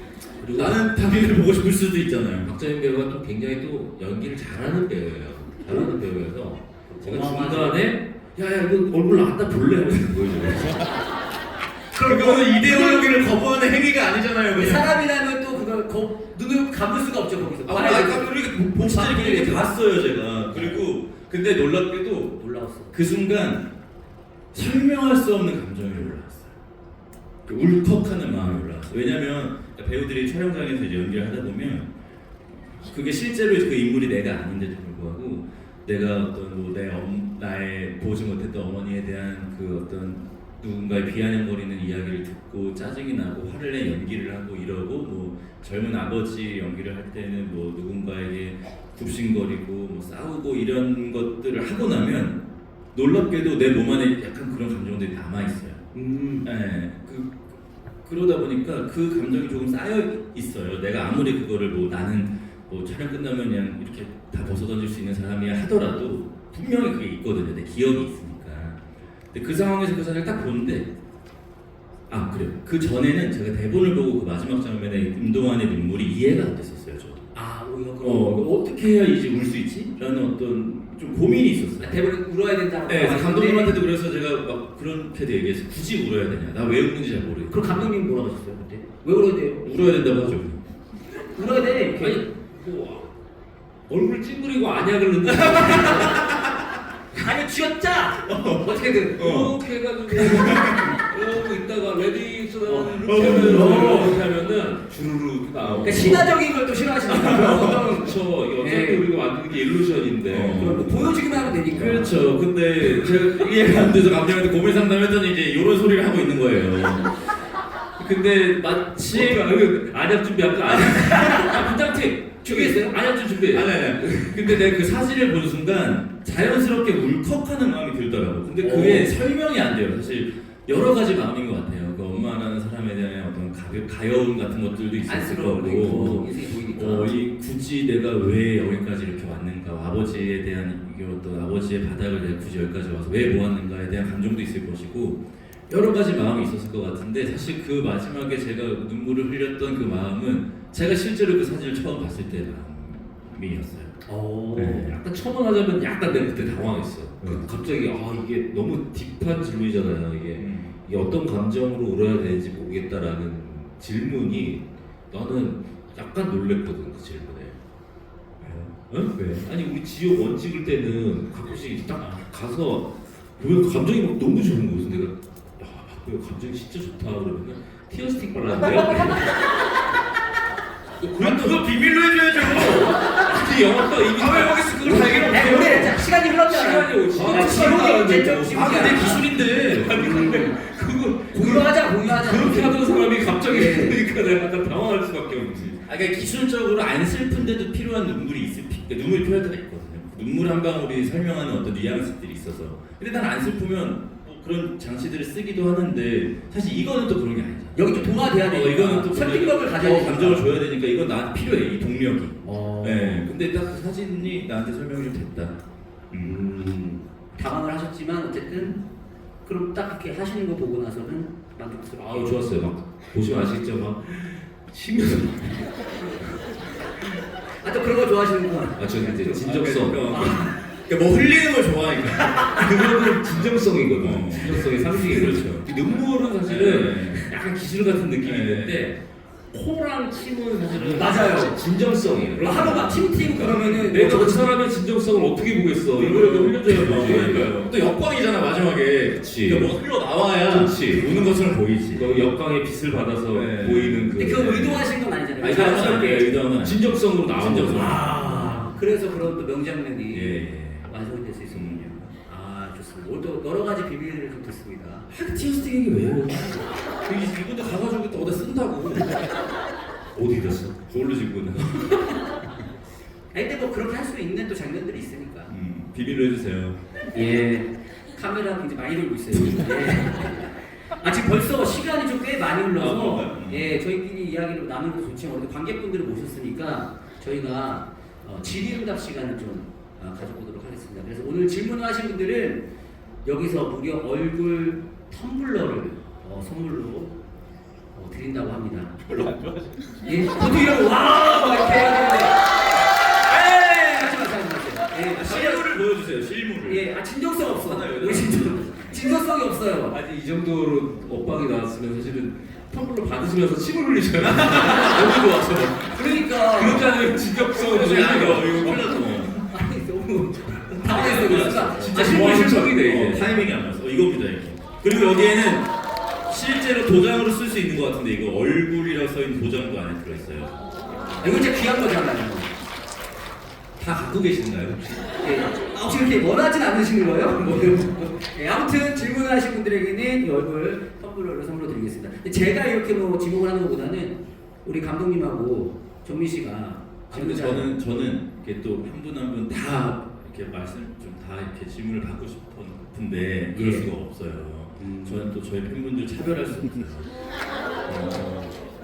그리고
나는 당일을 보고 싶을 수도 있잖아요.
박정민 배우가 또 굉장히 또 연기를 잘하는 배우예요. 잘하는 배우여서 제가
어마어마하죠.
중간에 야야 이거 얼굴 나왔다 볼래? 하면서 보여줘요.
그거는 이데올로기를 거부하는 행위가 아니잖아요.
그
그냥.
사람이라면 또 그걸 눈을 감을 수가 없죠 거기서.
아까 우리 보시들 이렇게 봤어요 제가. 그리고 근데 놀랍게도
놀라웠어.
그 순간 설명할 수 없는 감정이 올라왔어요. 그 울컥하는 마음이 올라왔어요. 왜냐면 배우들이 촬영장에서 이제 연기를 하다 보면 그게 실제로 그 인물이 내가 아닌데도 불구하고 내가 어떤 나의 보지 못했던 그때 어머니에 대한 그 어떤 누군가의 비아냥거리는 이야기를 듣고 짜증이 나고 화를 내 연기를 하고 이러고 뭐 젊은 아버지 연기를 할 때는 뭐 누군가에게 굽신거리고 뭐 싸우고 이런 것들을 하고 나면 놀랍게도 내 몸 안에 약간 그런 감정들이 남아 있어요. 네, 그러다 보니까 그 감정이 조금 쌓여 있어요. 내가 아무리 그거를 뭐 나는 뭐 촬영 끝나면 그냥 이렇게 다 벗어던질 수 있는 사람이야 하더라도 분명히 그게 있거든요. 내 기억이 있으니까. 근데 그 상황에서 그 사진을 딱 보는데 아 그래요. 그 전에는 제가 대본을 보고 그 마지막 장면에 임동완의 눈물이 이해가 안 됐었어요. 저도.
아 오히려
어떻게 해야 이제 울 수 있지? 라는 어떤 좀 고민이 있었어요.
대본에 울어야 된다고.
네, 그래서 감독님한테도 그래서 제가 막 그렇게도 얘기했어요. 굳이 울어야 되냐? 나 왜 우는지 잘 모르겠어.
그럼 감독님 뭐라고 하셨어요 그때? 왜 울어야 돼요?
울어야 된다고 하죠.
울어야 돼. 이렇게.
아니 뭐 얼굴 찡그리고 안약을 넣는다.
아니 쥐었자. 어떻게든.
이렇게 해가지고 이러고 있다가 레디 이렇게 하면은 주르르 나오고.
그러니까 신화적인 걸 또 싫어하시니까.
그렇죠. 어차피 우리가 만드는 게 일루션인데.
그럼 뭐 보여주기만 하면 되니까.
그렇죠. 근데 제가 이해가 안 돼서 감독님한테 고민 상담했더니 이제 이런 소리를 하고 있는 거예요.
근데 마침 안약 준비한 거 아니야? 분장팀
준비했어요?
안약 좀 준비해.
아니. 근데 내가 그 사진을 보는 순간 자연스럽게 울컥하는 마음이 들더라고. 근데 그게 설명이 안 돼요. 사실 여러 가지 마음인 것 같아요. 그 엄마라는 사람에 대한 어떤 가여움 같은 것들도 있었을
안쓰러움도
거고,
있고, 인생이 보이니까.
이 굳이 내가 왜 여기까지 이렇게 왔는가, 아버지에 대한 이게 어떤 아버지의 바닥을 내가 굳이 여기까지 와서 왜 모았는가에 대한 감정도 있을 것이고, 여러 가지 마음이 있었을 것 같은데 사실 그 마지막에 제가 눈물을 흘렸던 그 마음은 제가 실제로 그 사진을 처음 봤을 때 마음이었어요.
네, 약간 첨언하자면 약간 내가 그때 당황했어. 갑자기 이게 너무 딥한 질문이잖아요. 이게 어떤 감정으로 울어야 되는지 모르겠다라는 질문이 나는 약간 놀랬거든 그 질문에. 응? 왜? 아니 우리 지옥 원 찍을 때는 가끔씩 딱 가서 보면 감정이 막 너무 좋은 거예요. 그래서 내가 야 감정이 진짜 좋다 그러면 티어스틱 발랐는데요?
그걸 비밀로 해줘야죠.
그 영화가 이미
왜 여기서 그걸 발견을
네, 우리 시간이 흘렀잖아. 지옥이 언제적
내 기술인데.
그거
공유하자.
그렇게 하던 사람이 갑자기
네.
그러니까 내가 약간 당황할 수밖에 없지.
그러니까 기술적으로 안 슬픈데도 필요한 눈물이 그러니까 눈물이 필요할 때가 있거든요. 눈물 한 방울이 설명하는 어떤 뉘앙스들이 있어서. 근데 난 안 슬프면 뭐 그런 장치들을 쓰기도 하는데 사실 이거는 또 그런 게 아니잖아.
여기 좀 동화돼야 돼.
이거는 또
설득력을 가져야 돼.
감정을 줘야 되니까 이건 나한테 필요해 이 동력이.
어.
네. 근데 딱 그 사진이 나한테 설명이 좀 됐다.
당황을 하셨지만 어쨌든 그럼 딱 이렇게 하시는 거 보고 나서는 만족스러워.
아우 좋았어요. 막 보시면 아시겠죠 막 치면서
또 그런 거 좋아하시는구나.
저 이제 진정성.
그러니까 뭐 흘리는 걸 좋아하니까.
그거는 진정성이거든.
어.
진정성의 상징이 그렇죠. 눈물은 사실은 약간 기술 같은 느낌이 있는데 코랑 침은 사실은
맞아요.
진정성이에요.
하루 막 침 튀고 그러면은
내가 그 사람의 진정성을 어떻게 보겠어? 이거라도 흘려줘야 보지.
또 역광이잖아 마지막에.
그치.
그러니까 뭐 흘러 나와야
그치.
우는 것처럼 보이지.
그 역광의 빛을 받아서
네.
보이는 그.
근데 그거 의도하신 건 아니잖아요.
아니,
자연스럽게.
의도는 아니에요.
진정성으로 나온
진정성.
거죠.
그래서 그런 또 명장면이
예.
완성이 될 수 있었군요. 좋습니다. 오늘 또 여러 가지 비밀을 좀 듣습니다.
티어스틱이 왜요? 이분도 가가지고 또 어디다 쓴다고.
어디 됐어?
그걸로 지금.
근데 뭐 그렇게 할 수 있는 또 장면들이 있으니까.
비밀로 해주세요.
예. 카메라 굉장히 많이 돌고 있어요. 예. 지금 벌써 시간이 좀 꽤 많이 흘러서 예, 저희끼리 이야기를 나누는 것도 좋지만 우리 관객분들을 모셨으니까 저희가 질의응답 시간을 좀 가져보도록 하겠습니다. 그래서 오늘 질문을 하신 분들은 여기서 무려 얼굴 텀블러를 선물로 드린다고 합니다.
별로 안 좋아하시네.
예, 보통 이러고 와 이렇게 해야 되는데 하지 마세요.
실물을 보여주세요. 실물을.
예, 진정성 없어.
하나요?
진정성이 없어요.
아니 이 정도로 엇박이 나왔으면 사실은 텀블러 받으시면서 침을 흘리잖아요. 너무 좋아서.
그러니까
그렇지 않으면 진정성을
이거
보여주니까.
틀렸어.
아니 너무 당황했어요. 그러니까
진짜 좋아하는 척이네 이게.
타이밍이 안 맞어. 이겁니다 이렇게. 그리고 여기에는 실제로 도장으로 쓸 수 있는 것 같은데 이거 얼굴이라고 써있는 도장도 안에 들어있어요.
이거 진짜 귀한 거잖아요.
다 갖고 계신가요 혹시?
예, 혹시 그렇게 원하진 않으시는 거예요? 뭐 이런 거. 예, 아무튼 질문하신 분들에게는 이 얼굴 선물로 드리겠습니다. 근데 제가 이렇게 뭐 지목을 하는 것보다는 우리 감독님하고 정민 씨가
근데 저는 이렇게 또 한 분 한 분 다 이렇게 말씀 좀 다 이렇게 질문을 받고 싶은데 그럴
예.
수가 없어요. 저는 또 저희 팬분들 차별할 수 없어요.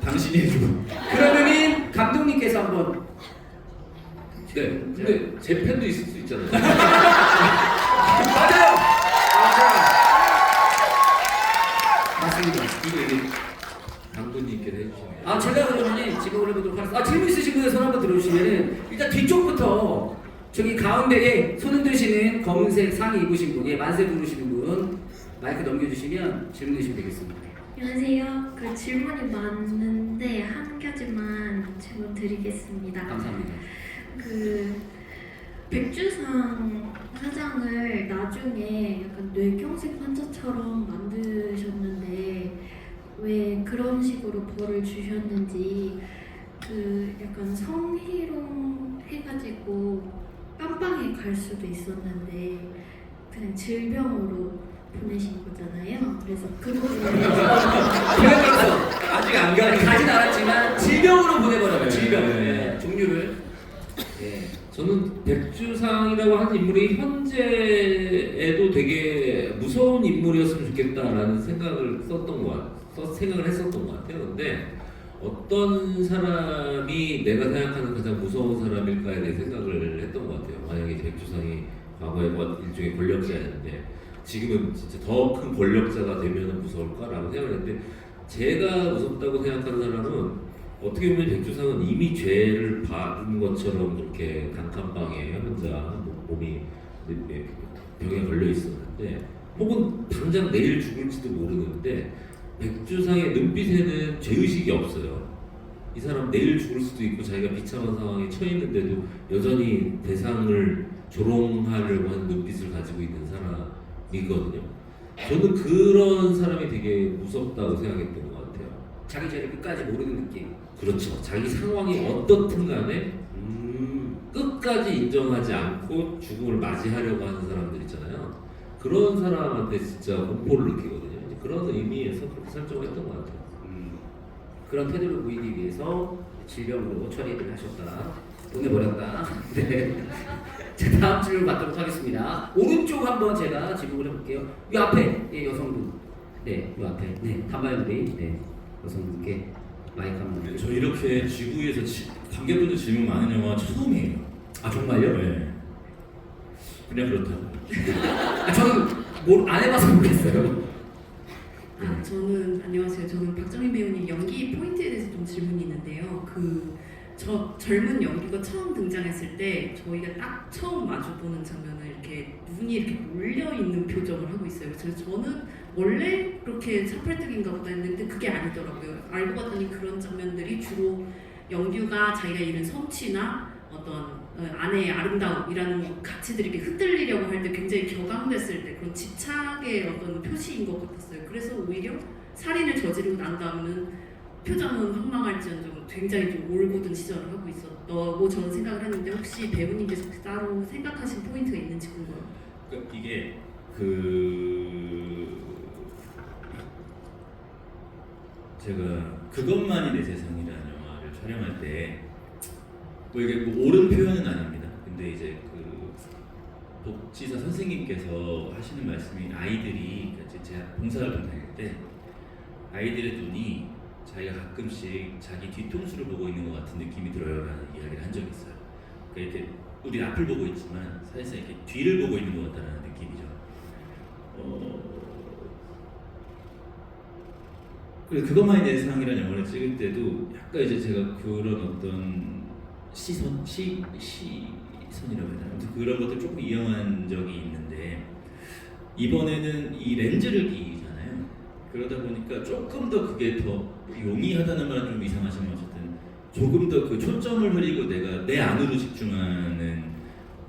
당신이 해줘.
그러면은 감독님께서 한번
네. 근데 제 팬도 있을 수 있잖아요.
맞아요. 맞습니다.
이거 얘기 감독님께서 해주시면.
아 제가 그러면 지목을 해보도록 하겠습니다. 아 질문 있으신 분들 손 한번 들어주시면은 일단 뒤쪽부터 저기 가운데에 손 흔드시는 검은색 상의 입으신 분, 예, 만세 부르시는 분 마이크 넘겨주시면 질문해 주시면 되겠습니다.
안녕하세요. 그 질문이 많은데 한 가지만 질문 드리겠습니다.
감사합니다.
그 백주상 사장을 나중에 약간 뇌경색 환자처럼 만드셨는데 왜 그런 식으로 벌을 주셨는지 그 약간 성희롱 해가지고 깜빵에 갈 수도 있었는데 그냥 질병으로 보내신 거잖아요. 그래서 그 부분에
그래서
아직 안
가진 않았지만 질병으로 보내버려요.
네.
질병.
네.
예, 종류를. 예.
저는 백주상이라고 하는 인물이 현재에도 되게 무서운 인물이었으면 좋겠다라는 생각을 생각을 했었던 것 같아요. 근데 어떤 사람이 내가 생각하는 가장 무서운 사람일까에 대해 생각을 했던 것 같아요. 만약에 백주상이 과거에 뭐 일종의 권력자였는데 지금은 진짜 더 큰 권력자가 되면 무서울까라고 생각을 했는데 제가 무섭다고 생각하는 사람은 어떻게 보면 백주상은 이미 죄를 받은 것처럼 그렇게 단칸방에 혼자 몸이 병에 걸려 있었는데 혹은 당장 내일 죽을지도 모르는데 백주상의 눈빛에는 죄의식이 없어요. 이 사람 내일 죽을 수도 있고 자기가 비참한 상황에 처했는데도 여전히 대상을 조롱하려고 하는 눈빛을 가지고 있는 사람이거든요. 저는 그런 사람이 되게 무섭다고 생각했던 것 같아요.
자기 죄를 끝까지 모르는 느낌.
그렇죠. 자기 상황이 어떻든 간에 끝까지 인정하지 않고 죽음을 맞이하려고 하는 사람들 있잖아요. 그런 사람한테 진짜 공포를 느끼거든요. 이제 그런 의미에서 그렇게 설정을 했던 것 같아요.
그런 태도를 보이기 위해서 질병으로 처리를 하셨다. 보내버렸다. 네. 자, 다음 질문 받도록 하겠습니다. 오른쪽 한번 제가 질문을 해볼게요. 이 앞에 예, 여성분. 네, 이 앞에. 네, 단발머리. 네, 여성분께 마이크 한번.
네, 저 이렇게 지구에서 관객분들 질문 많은 영화 처음이에요.
아 정말요?
네. 그냥 그렇다고.
아, 저는 뭘 안 해봐서 모르겠어요.
아, 저는 안녕하세요. 저는 박정희 배우님 연기 포인트에 대해서 좀 질문이 있는데요. 저 젊은 연기가 처음 등장했을 때 저희가 딱 처음 마주보는 장면을 이렇게 눈이 이렇게 몰려 있는 표정을 하고 있어요. 그래서 저는 원래 그렇게 사팔뜨기인가 보다 했는데 그게 아니더라고요. 알고 봤더니 그런 장면들이 주로 영규가 자기가 잃은 성취나 어떤 아내의 아름다움이라는 가치들이 이렇게 흔들리려고 할 때 굉장히 격앙됐을 때 그런 집착의 어떤 표시인 것 같았어요. 그래서 오히려 살인을 저지르고 난 다음은 표정은 황망할지언정 굉장히 좀 올곧은 시절을 하고 있었다고 저는 생각을 했는데 혹시 배우님께서 혹시 따로 생각하신 포인트가 있는지 궁금해요.
그러니까 이게 제가 그것만이 내 세상이라는 영화를 촬영할 때 뭐 이게 뭐 옳은 표현은 아닙니다. 근데 이제 그 복지사 선생님께서 하시는 말씀이 아이들이 이제 제가 봉사활동 다닐 때 아이들의 눈이 자기가 가끔씩 자기 뒤통수를 보고 있는 것 같은 느낌이 들어요라는 이야기를 한 적이 있어요. 그러니까 이렇게 우리 앞을 보고 있지만 사실상 이렇게 뒤를 보고 있는 것 같다는 느낌이죠. 그래서 그것만이 내 세상이라는 영화를 찍을 때도 약간 이제 제가 그런 어떤 시선이라고 해야 되나? 아무튼 그런 것들 조금 이용한 적이 있는데 이번에는 이 렌즈를 끼잖아요. 그러다 보니까 조금 더 그게 더 용이하다는 말은 좀 이상하지만 어쨌든 조금 더 그 초점을 흐리고 내가 내 안으로 집중하는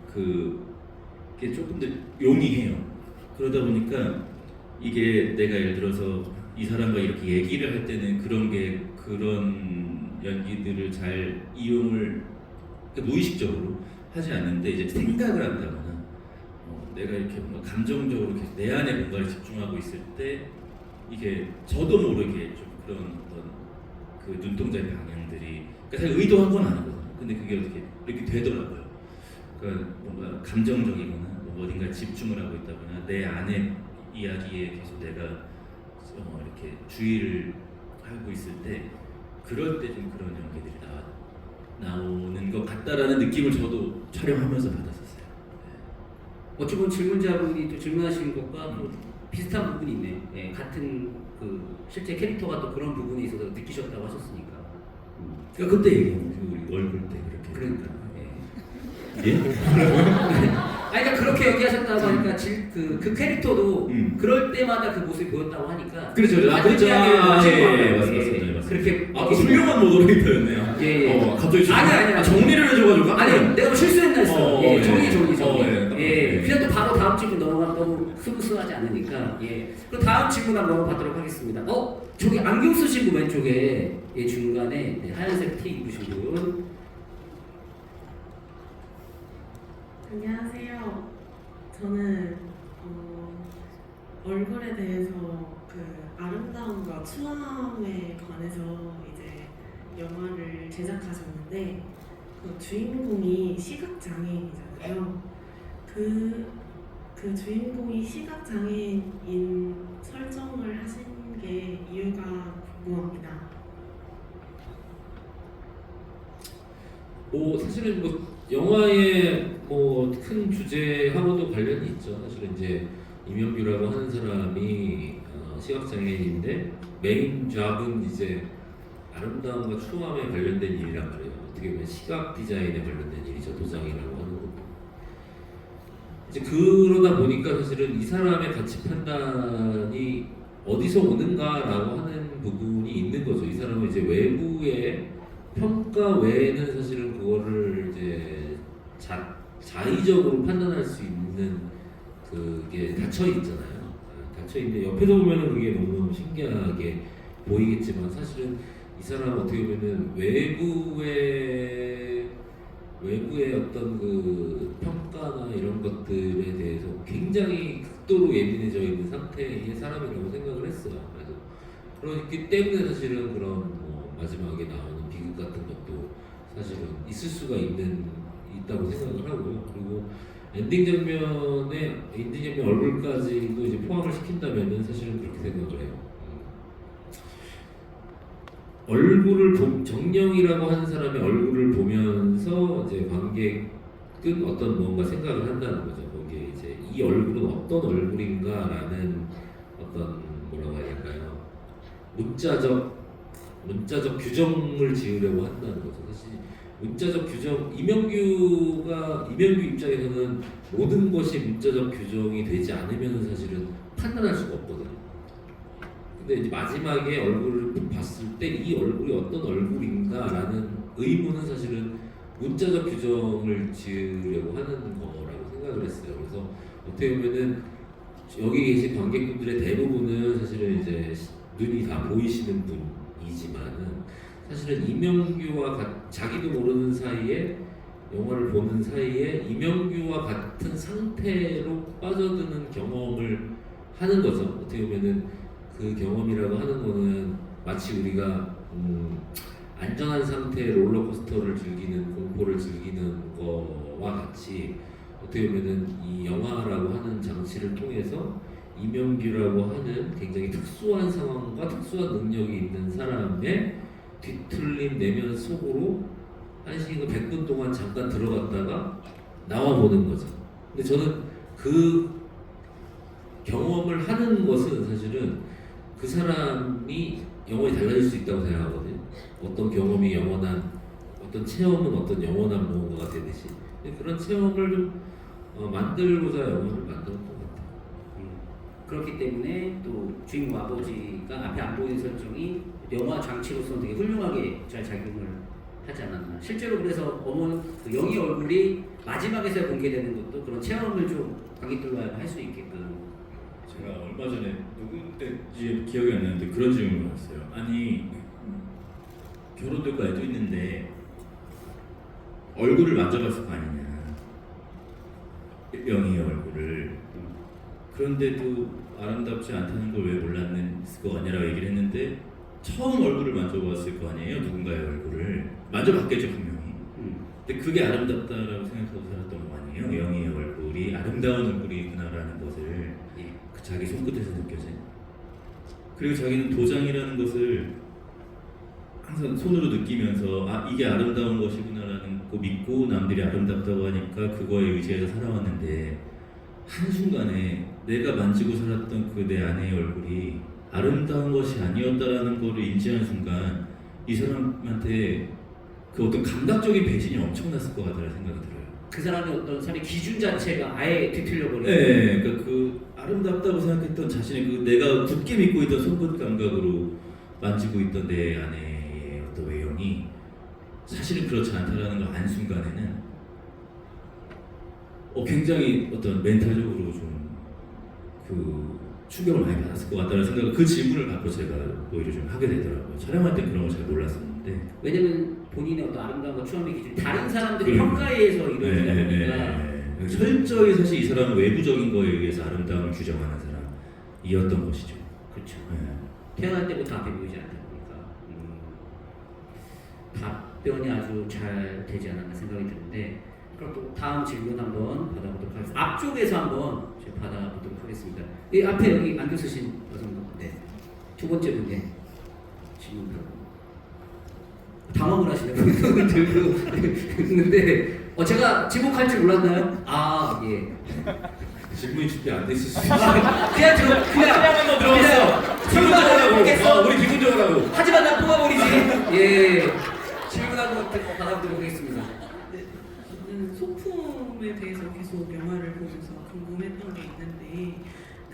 그게 조금 더 용이해요. 그러다 보니까 이게 내가 예를 들어서 이 사람과 이렇게 얘기를 할 때는 그런 연기들을 잘 이용을 그러니까 무의식적으로 하지 않는데 이제 생각을 한다거나 내가 이렇게 뭔가 감정적으로 계속 내 안에 뭔가를 집중하고 있을 때 이게 저도 모르게 좀 그런 어떤 그 눈동자의 방향들이 그러니까 사실 의도한 건 아니거든요. 근데 그게 어떻게 이렇게 되더라고요. 그러니까 뭔가 감정적이거나 뭐 어딘가 집중을 하고 있다거나 내 안의 이야기에 계속 내가 이렇게 주의를 하고 있을 때 그럴 때 좀 그런 연기들이 나오는 것 같다라는 느낌을 저도 촬영하면서 받았었어요.
어찌 보면 질문자분이 또 질문하시는 것과 또 비슷한 부분이 있네. 예, 같은 그 실제 캐릭터가 또 그런 부분이 있어서 느끼셨다고 하셨으니까.
그러니까 그때 얘기한 거죠. 우리 얼굴 때 그렇게.
그러니까. 예.
예?
아니, 그러니까 그렇게 연기하셨다고 하니까 그 캐릭터도 그럴 때마다 그 모습이 보였다고 하니까.
그렇죠.
같은 이야기를 하신 거예요.
맞습니다.
그렇게.
훌륭한 모더레이터였네요.
예.
갑자기
아니.
정리를 해줘가지고
아니, 내가 뭐 실수했나 했어. 예, 정리.
예.
그냥 또 바로 다음 질문 넘어가면 너무 스무스하지 않으니까. 예. 그럼 다음 질문 한번 넘어가도록 하겠습니다. 저기 안경 쓰신 분 왼쪽에 중간에 하얀색 티 입으신 분.
안녕하세요. 저는 얼굴에 대해서 그 아름다움과 추함에 관해서 이제 영화를 제작하셨는데 그 주인공이 시각 장애인이잖아요. 그 주인공이 시각 장애인인 설정을 하신 게 이유가 궁금합니다.
사실은 영화의 큰 주제하고도 관련이 있죠. 사실은 이제 이명규라고 하는 사람이 시각장애인인데 메인 잡은 이제 아름다움과 추함에 관련된 일이란 말이에요. 어떻게 보면 시각 디자인에 관련된 일이죠. 도장이라고 하는 거. 이제 그러다 보니까 사실은 이 사람의 가치 판단이 어디서 오는가라고 하는 부분이 있는 거죠. 이 사람은 이제 외부의 평가 외에는 사실은 그거를 이제 자의적으로 판단할 수 있는 그게 닫혀 있잖아요. 닫혀 있는데 옆에서 보면은 그게 너무 신기하게 보이겠지만 사실은 이 사람은 어떻게 보면은 외부의 어떤 그 평가나 이런 것들에 대해서 굉장히 극도로 예민해져 있는 상태의 사람이라고 생각을 했어요. 그래서 그렇기 때문에 사실은 그런 마지막에 나오는 비극 같은 것도 사실은 있을 수가 있다고 생각을 하고요. 그리고 엔딩 장면 얼굴까지도 이제 포함을 시킨다면은 사실은 그렇게 생각을 해요. 정령이라고 하는 사람의 얼굴을 보면서 이제 관객은 어떤 뭔가 생각을 한다는 거죠. 거기에 이제 이 얼굴은 어떤 얼굴인가라는 어떤 뭐라고 해야 할까요? 문자적 규정을 지으려고 한다는 거죠. 사실 문자적 규정, 이명규 입장에서는 모든 것이 문자적 규정이 되지 않으면 사실은 판단할 수가 없거든요. 근데 이제 마지막에 얼굴을 봤을 때 이 얼굴이 어떤 얼굴인가라는 의문은 사실은 문자적 규정을 지으려고 하는 거라고 생각을 했어요. 그래서 어떻게 보면은 여기 계신 관객분들의 대부분은 사실은 이제 눈이 다 보이시는 분이지만은 사실은 이명규와 자기도 모르는 사이에 영화를 보는 사이에 이명규와 같은 상태로 빠져드는 경험을 하는 거죠. 어떻게 보면은 그 경험이라고 하는 거는 마치 우리가 안전한 상태의 롤러코스터를 즐기는 공포를 즐기는 거와 같이 어떻게 보면은 이 영화라고 하는 장치를 통해서 이명규라고 하는 굉장히 특수한 상황과 특수한 능력이 있는 사람의 뒤틀린 내면 속으로 1시간 100분 동안 잠깐 들어갔다가 나와 보는 거죠. 근데 저는 그 경험을 하는 것은 사실은 그 사람이 영원히 달라질 수 있다고 생각하거든요. 어떤 경험이 어떤 체험은 어떤 영원한 무언가가 되듯이 그런 체험을 좀 만들고자 영화를 만들었던 것 같아요.
그렇기 때문에 또 주인공 아버지가 앞에 안 보이는 설정이 영화 장치로서 되게 훌륭하게 잘 작용을 하지 않았나. 실제로 그래서 그 영희 얼굴이 마지막에서 공개되는 것도 그런 체험을 좀 관객들로 할 수 있게끔.
제가 얼마 전에 누구인지 기억이 안 나는데 그런 질문을 받았어요. 아니 결혼되고 애도 있는데 얼굴을 만져봤을 거 아니냐. 영희의 얼굴을. 그런데도 아름답지 않다는 걸 왜 몰랐을 거 아니라고 얘기를 했는데 처음 얼굴을 만져봤을 거 아니에요, 누군가의 얼굴을. 만져봤겠죠, 분명히. 근데 그게 아름답다라고 생각하고 살았던 거 아니에요? 영희의 얼굴이 아름다운 얼굴이구나라는 것을 그 자기 손끝에서 느껴진. 그리고 자기는 도장이라는 것을 항상 손으로 느끼면서 아 이게 아름다운 것이구나라는 거 믿고 남들이 아름답다고 하니까 그거에 의지해서 살아왔는데 한순간에 내가 만지고 살았던 그 내 아내의 얼굴이 아름다운 것이 아니었다라는 거를 인지하는 순간 이 사람한테 그 어떤 감각적인 배신이 엄청났을 것 같다는 생각이 들어요.
그 사람의 어떤 삶의 기준 자체가 아예 뒤틀려버리고.
네, 그러니까 그 아름답다고 생각했던 자신의 그 내가 굳게 믿고 있던 손끝 감각으로 만지고 있던 내 아내의 어떤 외형이 사실은 그렇지 않다라는 걸 안 순간에는 굉장히 어떤 멘탈적으로 좀 그 충격을 많이 받았을 것 같다는 생각을 그 질문을 받고 제가 오히려 좀 하게 되더라고요. 촬영할 때 그런 걸 잘 몰랐었는데.
왜냐면 본인의 어떤 아름다움과 추함의 기준 다른 사람들의
그러니까.
평가에 의해서 이루어지다 보니까
철저히 사실 이 사람은 외부적인 거에 의해서 아름다움을 규정하는 사람이었던 것이죠.
그렇죠.
네.
태어날 때부터 앞에 보이지 않다 보니까 답변이 아주 잘 되지 않았나 생각이 드는데 그럼 또 다음 질문 한번 받아보도록 하겠습니다. 앞쪽에서 한번 제가 받아보도록 하겠습니다. 이 앞에 여기 안경 쓰신 여성분, 네. 두 번째 분에 지금 당황을 하시네요. 손을 들고 있는데 제가 지목할 줄 몰랐나요? 아 예.
질문이 준비 안 돼 있을 수 있어.
그냥
한번 들어봤어.
뽑겠어.
우리 기분적으로 하고.
하지만 난 뽑아버리지. 예. 질문 한번 받아보도록 하겠습니다.
저는 소품에 대해서 계속 영화를 보면서 궁금했던 게 있는데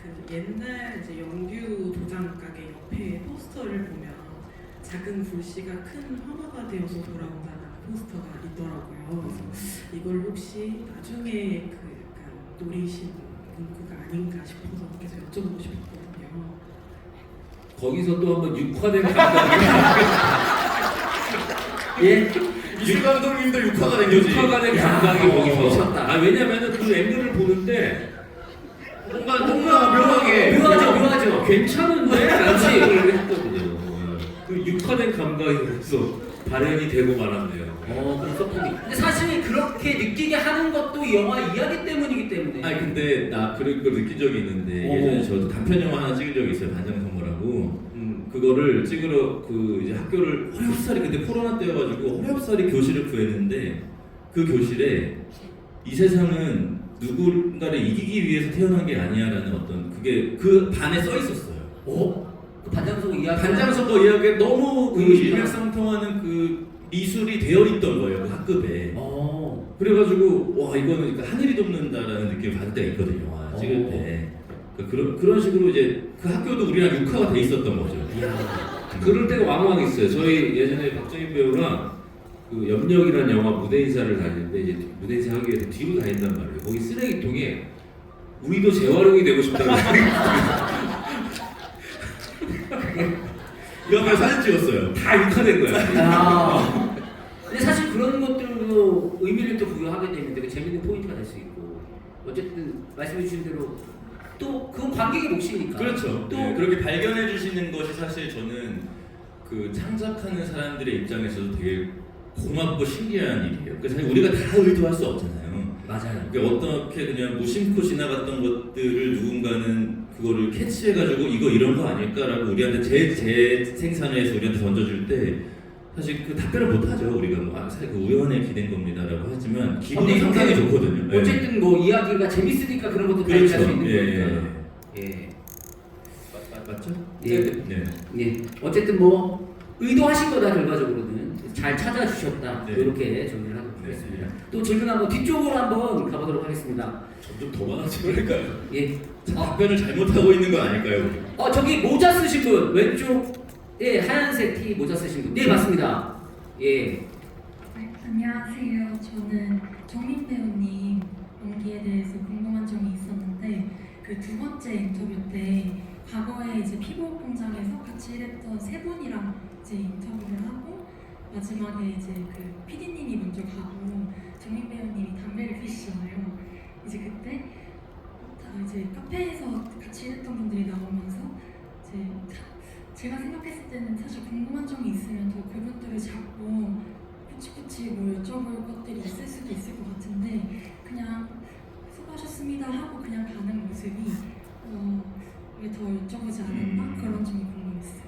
그 옛날 이제 영규 도장 가게 옆에 포스터를 보면 작은 불씨가 큰 화가가 되어서 돌아온다는 포스터가 있더라고요. 그래서 이걸 혹시 나중에 그 약간 노리신 문구가 아닌가 싶어서 계속 여쭤보고 싶었거든요.
거기서 또 한번 육화된 감각이
예.
유 감독님도 육화가 된 거지.
육화가 된 감각이 거기서
미쳤다.
아 왜냐면은 그 앵글을 보는데
뭔가 묘하게
묘하죠.
괜찮은데? 라는 생각을 했거든요. 그 육화된 감각이 거기서 발현이 되고 말았네요.
그런 소품이. 근데 사실 그렇게 느끼게 하는 것도 이 영화 이야기 때문이기 때문에.
아니 근데 나 그걸 느낀 적이 있는데 예전에 저도 단편 영화 하나 찍은 적이 있어요. 반장선거라고. 그거를 찍으러 그 이제 학교를 어렵사리 그때 코로나 때여가지고 어렵사리 교실을 구했는데 그 교실에 이 세상은 누군가를 이기기 위해서 태어난 게 아니야라는 어떤 그게 그 반에 써 있었어요.
그 반장선거 이야기.
반장선거 이야기에 너무 그 일맥상통하는 그 미술이 되어 있던 거예요. 그 학급에. 그래가지고 와 이거는 그러니까 하늘이 돕는다라는 느낌을 받을 때가 있거든요. 영화 찍을 때. 그런 식으로 이제 그 학교도 우리랑 육화가 돼 있었던 거죠.
그럴 때가 왕왕 있어요. 저희 예전에 박정희 배우랑 그 염력이라는 영화 무대 인사를 다니는데 이제 무대 인사 하기 위해서 뒤로 다닌단 말이에요. 거기 쓰레기통에 우리도 재활용이 되고 싶다고.
그 앞에 사진 찍었어요.
다 육화된 거야.
근데 사실 그런 것들도 의미를 또 부여하게 되면 되게 재밌는 포인트가 될 수 있고 어쨌든 말씀해 주신 대로 또 그건 관객의 몫이니까.
그렇죠.
또
네, 그렇게 발견해 주시는 것이 사실 저는 그 창작하는 사람들의 입장에서도 되게 고맙고 신기한 일이에요. 그러니까 사실 우리가 다 의도할 수 없잖아요.
맞아요.
그러니까 어떻게 그냥 무심코 지나갔던 것들을 누군가는 그거를 캐치해가지고 이거 이런 거 아닐까라고 우리한테 재생산을 해서 우리한테 던져줄 때 사실 그 답변을 못하죠. 우리가 뭐 사실 그 우연에 기댄 겁니다라고 하지만 기분이 상당히 좋거든요.
어쨌든 뭐 이야기가 재밌으니까 그런 것도 다 얘기할 수 있는 거니까. 예.
맞죠?
예.
네.
예. 어쨌든 뭐 의도하신 거다 결과적으로는 잘 찾아주셨다.
네.
이렇게 정리를 하도록
네.
하겠습니다. 또 질문 한번 뒤쪽으로 한번 가보도록 하겠습니다.
점점 더 많아지고 그러니까요.
예.
답변을 잘못하고 있는 거 아닐까요? 우리?
저기 모자 쓰신 분 왼쪽에 하얀색 티 모자 쓰신 분. 네 맞습니다. 예.
네, 안녕하세요. 저는 정민 배우님 연기에 대해서 궁금한 점이 있었는데 그 두 번째 인터뷰 때 과거에 이제 피부업 공장에서 같이 일했던 세 분이랑 이제 인터뷰를 하고 마지막에 이제 그 PD님이 먼저 가고 정민 배우님이 담배를 피시잖아요. 이제 그때 다 이제 카페에서 같이 일했던 분들이 나오면서 이제 제가 생각했을 때는 사실 궁금한 점이 있으면 더 그분들을 잡고 꾸치꾸치 뭐 여쭤볼 것들이 있을 수도 있을 것 같은데 그냥 수고하셨습니다 하고 그냥 가는 모습이 왜 더 여쭤보지 않았나 그런 점이 궁금했어요.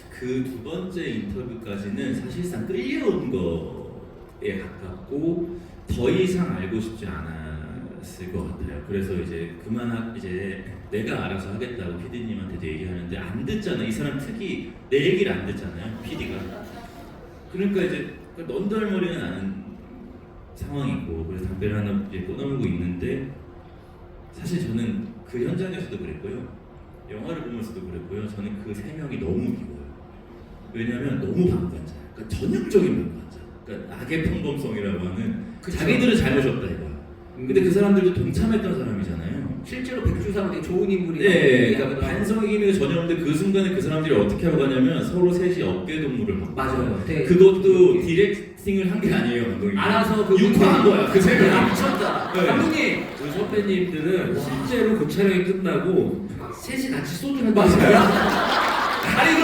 그 두 번째 인터뷰까지는 사실상 끌려온 거에 가깝고 더 이상 알고 싶지 않았을 것 같아요. 그래서 이제 이제 내가 알아서 하겠다고 PD님한테도 얘기하는데 안 듣잖아. 이 사람 특히 내 얘기를 안 듣잖아요. PD가. 그러니까 이제 넌덜머리는 아는 상황이고 그래서 담배를 하나 이제 꺼내고 있는데 사실 저는 그 현장에서도 그랬고요. 영화를 보면서도 그랬고요. 저는 그 세 명이 너무 미워요. 왜냐하면 너무 방관자예요. 그러니까 전형적인 방관자. 그러니까 악의 평범성이라고 하는 자기들은 잘못했다 이거야. 근데 그 사람들도 동참했던 사람이잖아요.
실제로 백주사는 되게 좋은 인물이.
네, 그러니까 반성의 기미가 전혀 없는데 그 순간에 그 사람들이 어떻게 하고 가냐면 서로 셋이 어깨 동무를 하고.
맞아요. 되게
그것도 디렉팅을 한 게 아니에요, 감독님.
알아서 그
육화한 거야. 그 세 명이.
미쳤다.
네.
감독님.
우리 선배님들은 실제로 그 촬영이 끝나고 셋이 같이 소주 한잔
맞아요. 아니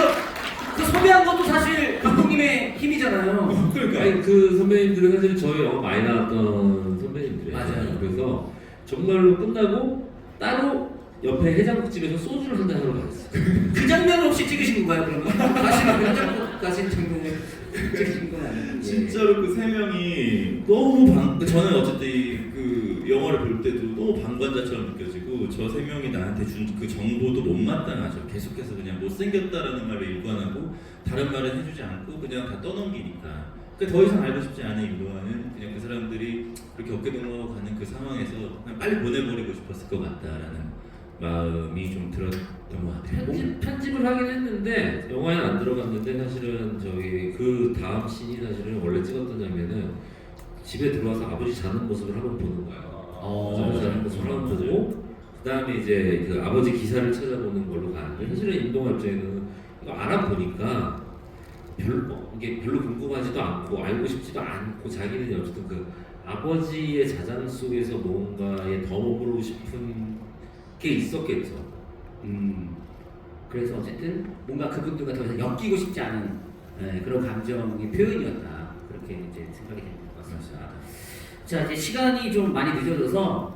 그 섭외한 것도 사실 감독님의 힘이잖아요.
그러니까.
아니 그 선배님들은 사실 저희 영화 많이 나왔던 선배님들이에요.
맞아요.
그래서 정말로 끝나고 따로 옆에 해장국집에서 소주를 한잔 하러 갔어요.
그 장면을 혹시 찍으신 건가요? 그러면 다시 현장 가신 장면을 찍으신 건 아니에요?
진짜로 그 세 명이 너무 저는 어쨌든 그 영화를 볼 때도 너무 방관자처럼 느껴지고 저 세 명이 나한테 준 그 정보도 못마땅하죠. 계속해서 그냥 못생겼다라는 말을 일관하고 다른 말은 해주지 않고 그냥 다 떠넘기니까. 그러니까 더 이상 알고 싶지 않은 이유와는 그냥 그 사람들이 그렇게 어깨동무하고 가는 그 상황에서 그냥 빨리 보내버리고 싶었을 것 같다라는 마음이 좀 들었던 것 같아요.
편집을 하긴 했는데 영화에는 안 들어갔는데 사실은 저기 그 다음 씬이 사실은 원래 찍었던 장면은 집에 들어와서 아버지 자는 모습을 한번 보는 거예요. 아버지 자는 모습을 한번 보고 그 다음에 이제 그 아버지 기사를 찾아보는 걸로 가는데 사실은 임동화 입장에는 이거 알아보니까 이게 별로 궁금하지도 않고 알고 싶지도 않고 자기는 어쨌든 그 아버지의 자장 속에서 뭔가에 더 머무르고 싶은 게 있었겠죠.
그래서 어쨌든 뭔가 그분들과 더 이상 엮이고 싶지 않은 그런 감정의 표현이었다. 그렇게 이제 생각이 되는 것 같습니다. 자, 이제 시간이 좀 많이 늦어져서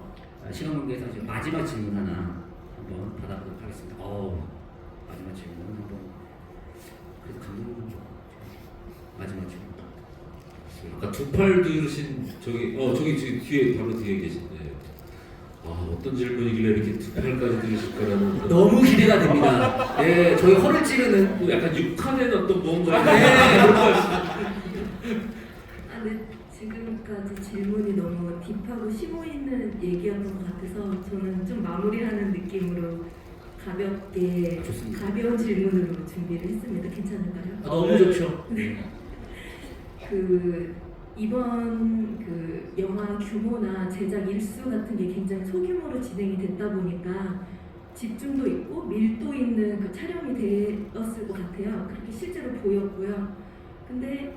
시간 관계에서 이제 마지막 질문 하나 한번 받아보도록 하겠습니다. 마지막 질문 한번. 그래도 감독님 좀 마지막 질문.
아까 두 팔 들으신 저기 지금 뒤에 바로 뒤에 계신데 어떤 질문이길래 이렇게 두 팔까지 들으실까라는
너무 기대가 됩니다. 네, 저희 허를 찌르는
또 약간 육화된 어떤 뭔가
네, 지금까지 질문이 너무 딥하고 심오 있는 얘기였던 것 같아서 저는 좀 마무리하는 느낌으로 가볍게
좋습니다.
가벼운 질문으로 준비를 했습니다. 괜찮을까요?
너무 좋죠.
이번 그 영화 규모나 제작 일수 같은 게 굉장히 소규모로 진행이 됐다 보니까 집중도 있고 밀도 있는 그 촬영이 되었을 것 같아요. 그렇게 실제로 보였고요. 근데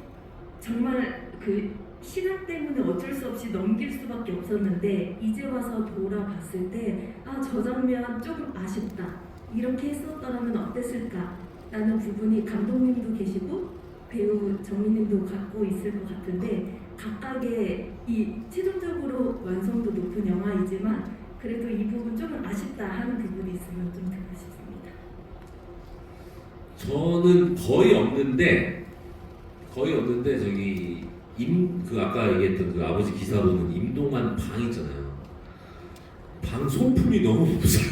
정말 그 시간 때문에 어쩔 수 없이 넘길 수밖에 없었는데 이제 와서 돌아봤을 때 저 장면 조금 아쉽다. 이렇게 했었더라면 어땠을까? 라는 부분이 감독님도 계시고 배우 정민님도 갖고 있을 것 같은데 각각의 이 최종적으로 완성도 높은 영화이지만 그래도 이 부분 조금 아쉽다 하는 부분이 있으면 좀 듣고 싶습니다.
저는 거의 없는데 저기 그 아까 얘기했던 그 아버지 기사 보는 임동환 방 있잖아요. 방 소품이 너무 없어요.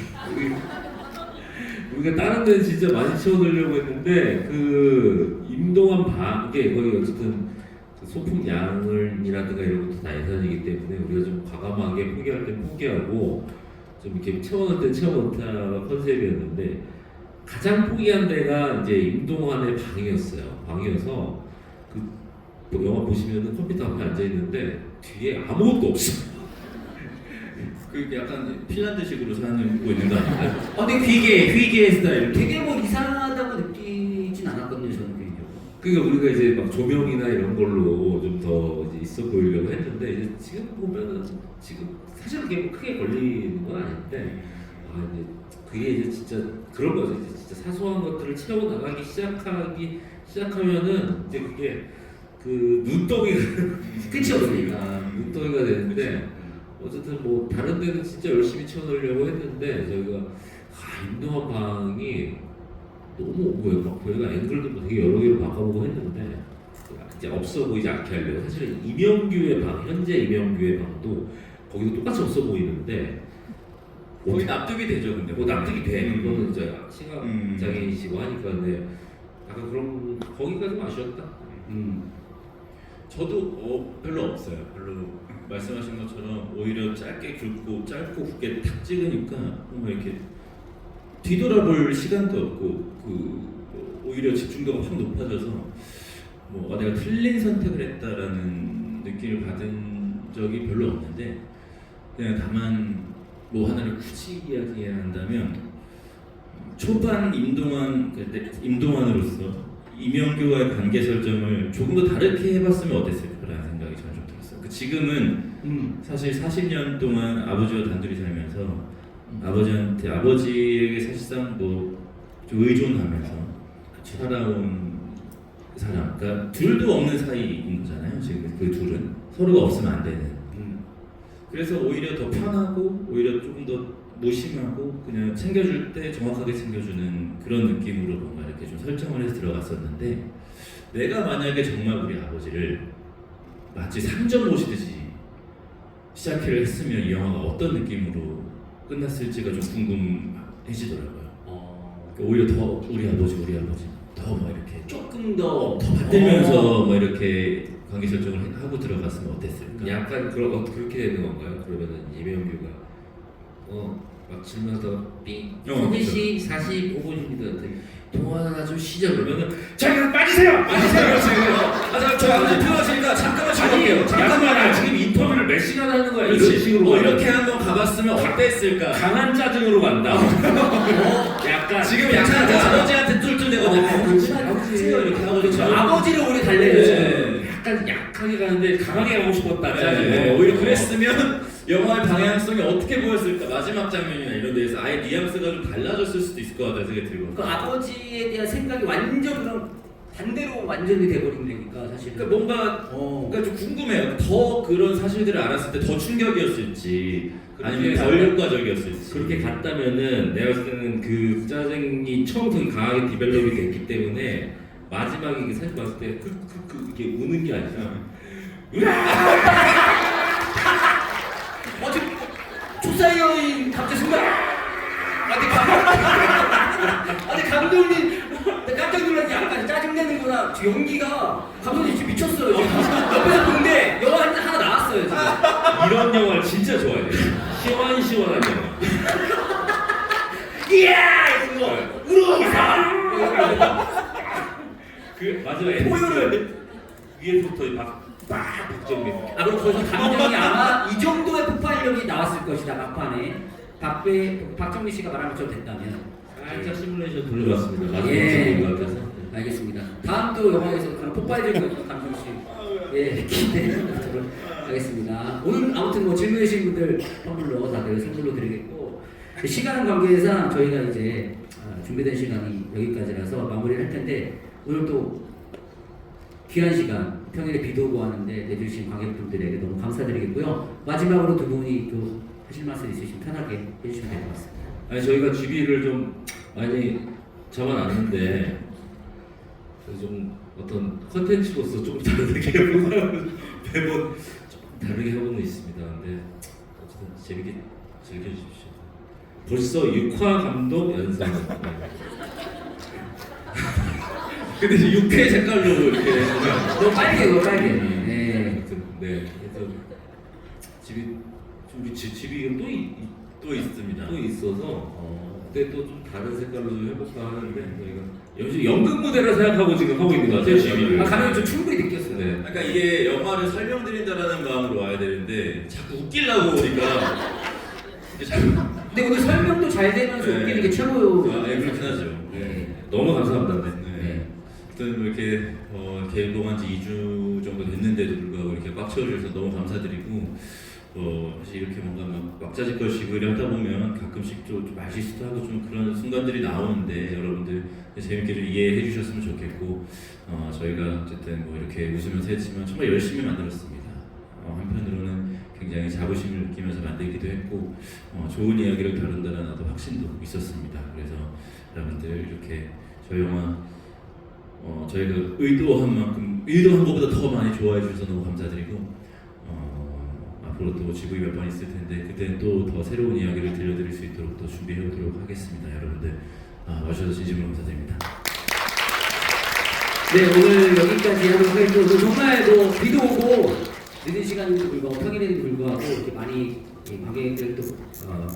우리가 다른 데는 진짜 많이 채워넣으려고 했는데 그 임동환 방 이게 거의 어쨌든 그 소품 양을이라든가 이런 것도 다 예산이기 때문에 우리가 좀 과감하게 포기할 땐 포기하고 좀 이렇게 채워넣을 땐 채워넣다가 컨셉이었는데 가장 포기한 데가 이제 임동환의 방이어서 그 영화 보시면은 컴퓨터 앞에 앉아 있는데 뒤에 아무것도 없어.
그 약간 핀란드식으로 사는 거 있는 거 아닌가요?
근데 귀계 스타일. 되게 뭐 이상하다고 느끼진 않았거든요, 저는 개인적으로.
그러니까 우리가 이제 막 조명이나 이런 걸로 좀 더 있어 보이려고 했는데 이제 지금 보면은 지금 사실 그게 뭐 크게 걸리는 건 아닌데 아 이제 그게 이제 진짜 그런 거죠. 이제 진짜 사소한 것들을 채워 나가기 시작하면은 이제 그게 그 눈덩이가
끝이 없으니까.
눈덩이가 되는데 어쨌든 뭐 다른 데는 진짜 열심히 채워넣으려고 했는데 저희가 임동환 방이 너무 뭐예요. 막 저희가 앵글도 되게 여러 개로 바꿔보고 했는데 이제 없어 보이지 않게 하려고 사실은 이명규의 방 현재 이명규의 방도 거기도 똑같이 없어 보이는데
거의 납득이 되죠, 근데.
뭐 납득이 돼. 이거는 이제
음.
시각장애이시고 하니까 근데 약간 그런 거기가 좀 아쉬웠다.
저도 별로 없어요. 별로 말씀하신 것처럼 오히려 짧고 굵게 탁 찍으니까 뭔가 이렇게 뒤돌아볼 시간도 없고 오히려 집중도가 확 높아져서 뭐 내가 틀린 선택을 했다라는 느낌을 받은 적이 별로 없는데 그냥 다만 뭐 하나를 굳이 이야기해야 한다면 초반 임동환으로서 이명규와의 관계 설정을 조금 더 다르게 해봤으면 어땠을까라는 생각이 저는 좀 들었어요. 지금은 사실 40년 동안 아버지와 단둘이 살면서 아버지에게 사실상 뭐좀 의존하면서 살아온 사람, 그러니까 둘도 없는 사이인 거잖아요. 지금 그 둘은 서로가 없으면 안 되는. 그래서 오히려 더 편하고 오히려 조금 더 무심하고 그냥 챙겨줄 때 정확하게 챙겨주는 그런 느낌으로 뭔가 이렇게 좀 설정을 해서 들어갔었는데 내가 만약에 정말 우리 아버지를 마치 상점 모시듯이 시작을 했으면 이 영화가 어떤 느낌으로 끝났을지가 좀 궁금해지더라고요. 그러니까 오히려 더 우리 아버지 더 막 이렇게
조금 더
받들면서 뭐 이렇게 관계 설정을 하고 들어갔으면 어땠을까?
약간 그렇게 되는 건가요? 그러면은 이명규가 막 질문하다가 삥
서비시 45분입니다.
동환아 좀 쉬자 그러면은
잠깐 빠지세요. 저 아버지 필요하시니까 잠깐만 쉬고 올게요.
잠깐만 지금 인터뷰를 몇 시간 하는 거야 이런
그렇지.
식으로
이렇게 한번 가봤으면 어땠을까?
강한 짜증으로 간다. 약간
지금 약간 아버지한테 뚫뚫대거든요.
아버지
이렇게 하거든요.
아버지를 우리 달래죠.
네.
약간 약하게 가는데 강하게 가고 싶었다.
네. 오히려 그랬으면 영화의 방향성이 어떻게 보였을까? 마지막 장면이나 이런 데에서 아예 뉘앙스가 좀 달라졌을 수도 있을 것 같다는 생각이 들고.
그 아버지에 대한 생각이 완전 그런 반대로 완전히 돼버린 거니까 사실.
그러니까 뭔가 그러니까 좀 궁금해요. 더 그런 사실들을 알았을 때 더 충격이었을지 아니면 덜 효과적이었을지.
그렇게 갔다면은 내가 봤을 때는 그 짜증이 처음부터 강하게 디벨롭이 됐기 때문에 마지막에 이게 사실 봤을 때 이게 우는 게 아니라
어떻게 조사위원이 갑자기 순간 아니 감독님 깜짝 놀란 게 약간 짜증내는구나. 저 연기가 감독님 지금 미쳤어요. 지금 옆에서 보는데 영화 하나 나왔어요 지금.
이런 영화를 진짜 좋아해요. 시원시원한 영화.
이야 이거 우르사.
그 마지막에
포효를
위에서부터 박정민.
아 그럼 거기서 감정이 아마 이 정도의 폭발력이 나왔을 것이다 막판에. 박정민 씨가 말한 것처럼 됐다면.
살짝 시뮬레이션 돌려봤습니다. 마지막
예.
장면 같아서.
알겠습니다. 다음 또 영화에서 그런 폭발적인 감정 씨 기대하도록 하겠습니다. 오늘 아무튼 뭐 질문해 주신 분들 선물로 다들 선물로 드리겠고 시간 관계상 저희가 이제 준비된 시간이 여기까지라서 마무리를 할 텐데 오늘 또 귀한 시간 평일에 비도 오고 하는데 내주신 관객분들에게 너무 감사드리겠고요. 마지막으로 두 분이 또 하실 말씀 있으시면 편하게 해주시면 될 것 같습니다.
아니 저희가 GB를 좀 많이 잡아놨는데 좀 어떤 컨텐츠로서 좀 다르게 해보는 매번 좀 다르게 해보는 있습니다. 근데 어쨌든 재밌게 즐겨주십시오. 벌써 6화 감독 연상.
근데 이제 육회 색깔로 이렇게
너무 빨개요, 빨개.
네.
네.
네. 그래서 집이
또 있습니다.
또 있어서 그때 또 좀 다른 색깔로 좀 해볼까 하는데 저희가 요즘 연극 무대라 생각하고 지금 하고 있는 것 같아요. 집이를.
가면 좀 충분히 느꼈어요.
네.
그러니까 이게 영화를 설명드린다라는 마음으로 와야 되는데 자꾸 웃기려고 오니까 이게 자꾸
근데 오늘 설명도 잘 되면서
네.
웃기는 게 최고요.
그렇긴 하죠.
네.
너무 감사합니다.
네. 아무튼 뭐 이렇게 개봉한 지 2주 정도 됐는데도 불구하고 이렇게 꽉 채워주셔서 너무 감사드리고 사실 이렇게 뭔가 막 왁자지껄식을 하다 보면 가끔씩 좀 말실수도 하고 좀 그런 순간들이 나오는데 여러분들 재밌게 좀 이해해 주셨으면 좋겠고 저희가 어쨌든 뭐 이렇게 웃으면서 했지만 정말 열심히 만들었습니다. 한편으로는 굉장히 자부심을 느끼면서 만들기도 했고 좋은 이야기를 다룬다는 나도 확신도 있었습니다. 그래서 여러분들 이렇게 저희 영화 저희가 의도한 만큼 의도한 것보다 더 많이 좋아해 주셔서 너무 감사드리고 앞으로 또 지구이 몇 번 있을 텐데 그때는 또 더 새로운 이야기를 들려드릴 수 있도록 또 준비해 오도록 하겠습니다. 여러분들 와주셔서 진심으로 감사드립니다.
네, 오늘 여기까지 하도록 하겠고 정말 뭐 비도 오고 늦은 시간에도 불구하고 평일에도 불구하고 이렇게 많이 관객들 또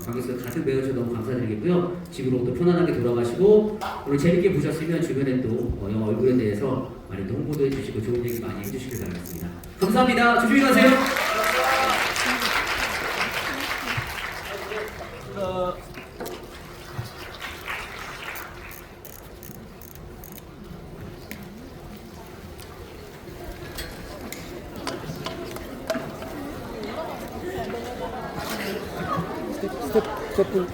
관객석 같은 배우셔서 너무 감사드리겠고요. 집으로 또 편안하게 돌아가시고 오늘 재밌게 보셨으면 주변에 또 영화 얼굴에 대해서 많이 또 홍보도 해주시고 좋은 얘기 많이 해주시길 바라겠습니다. 감사합니다. 조심히 가세요.
스태프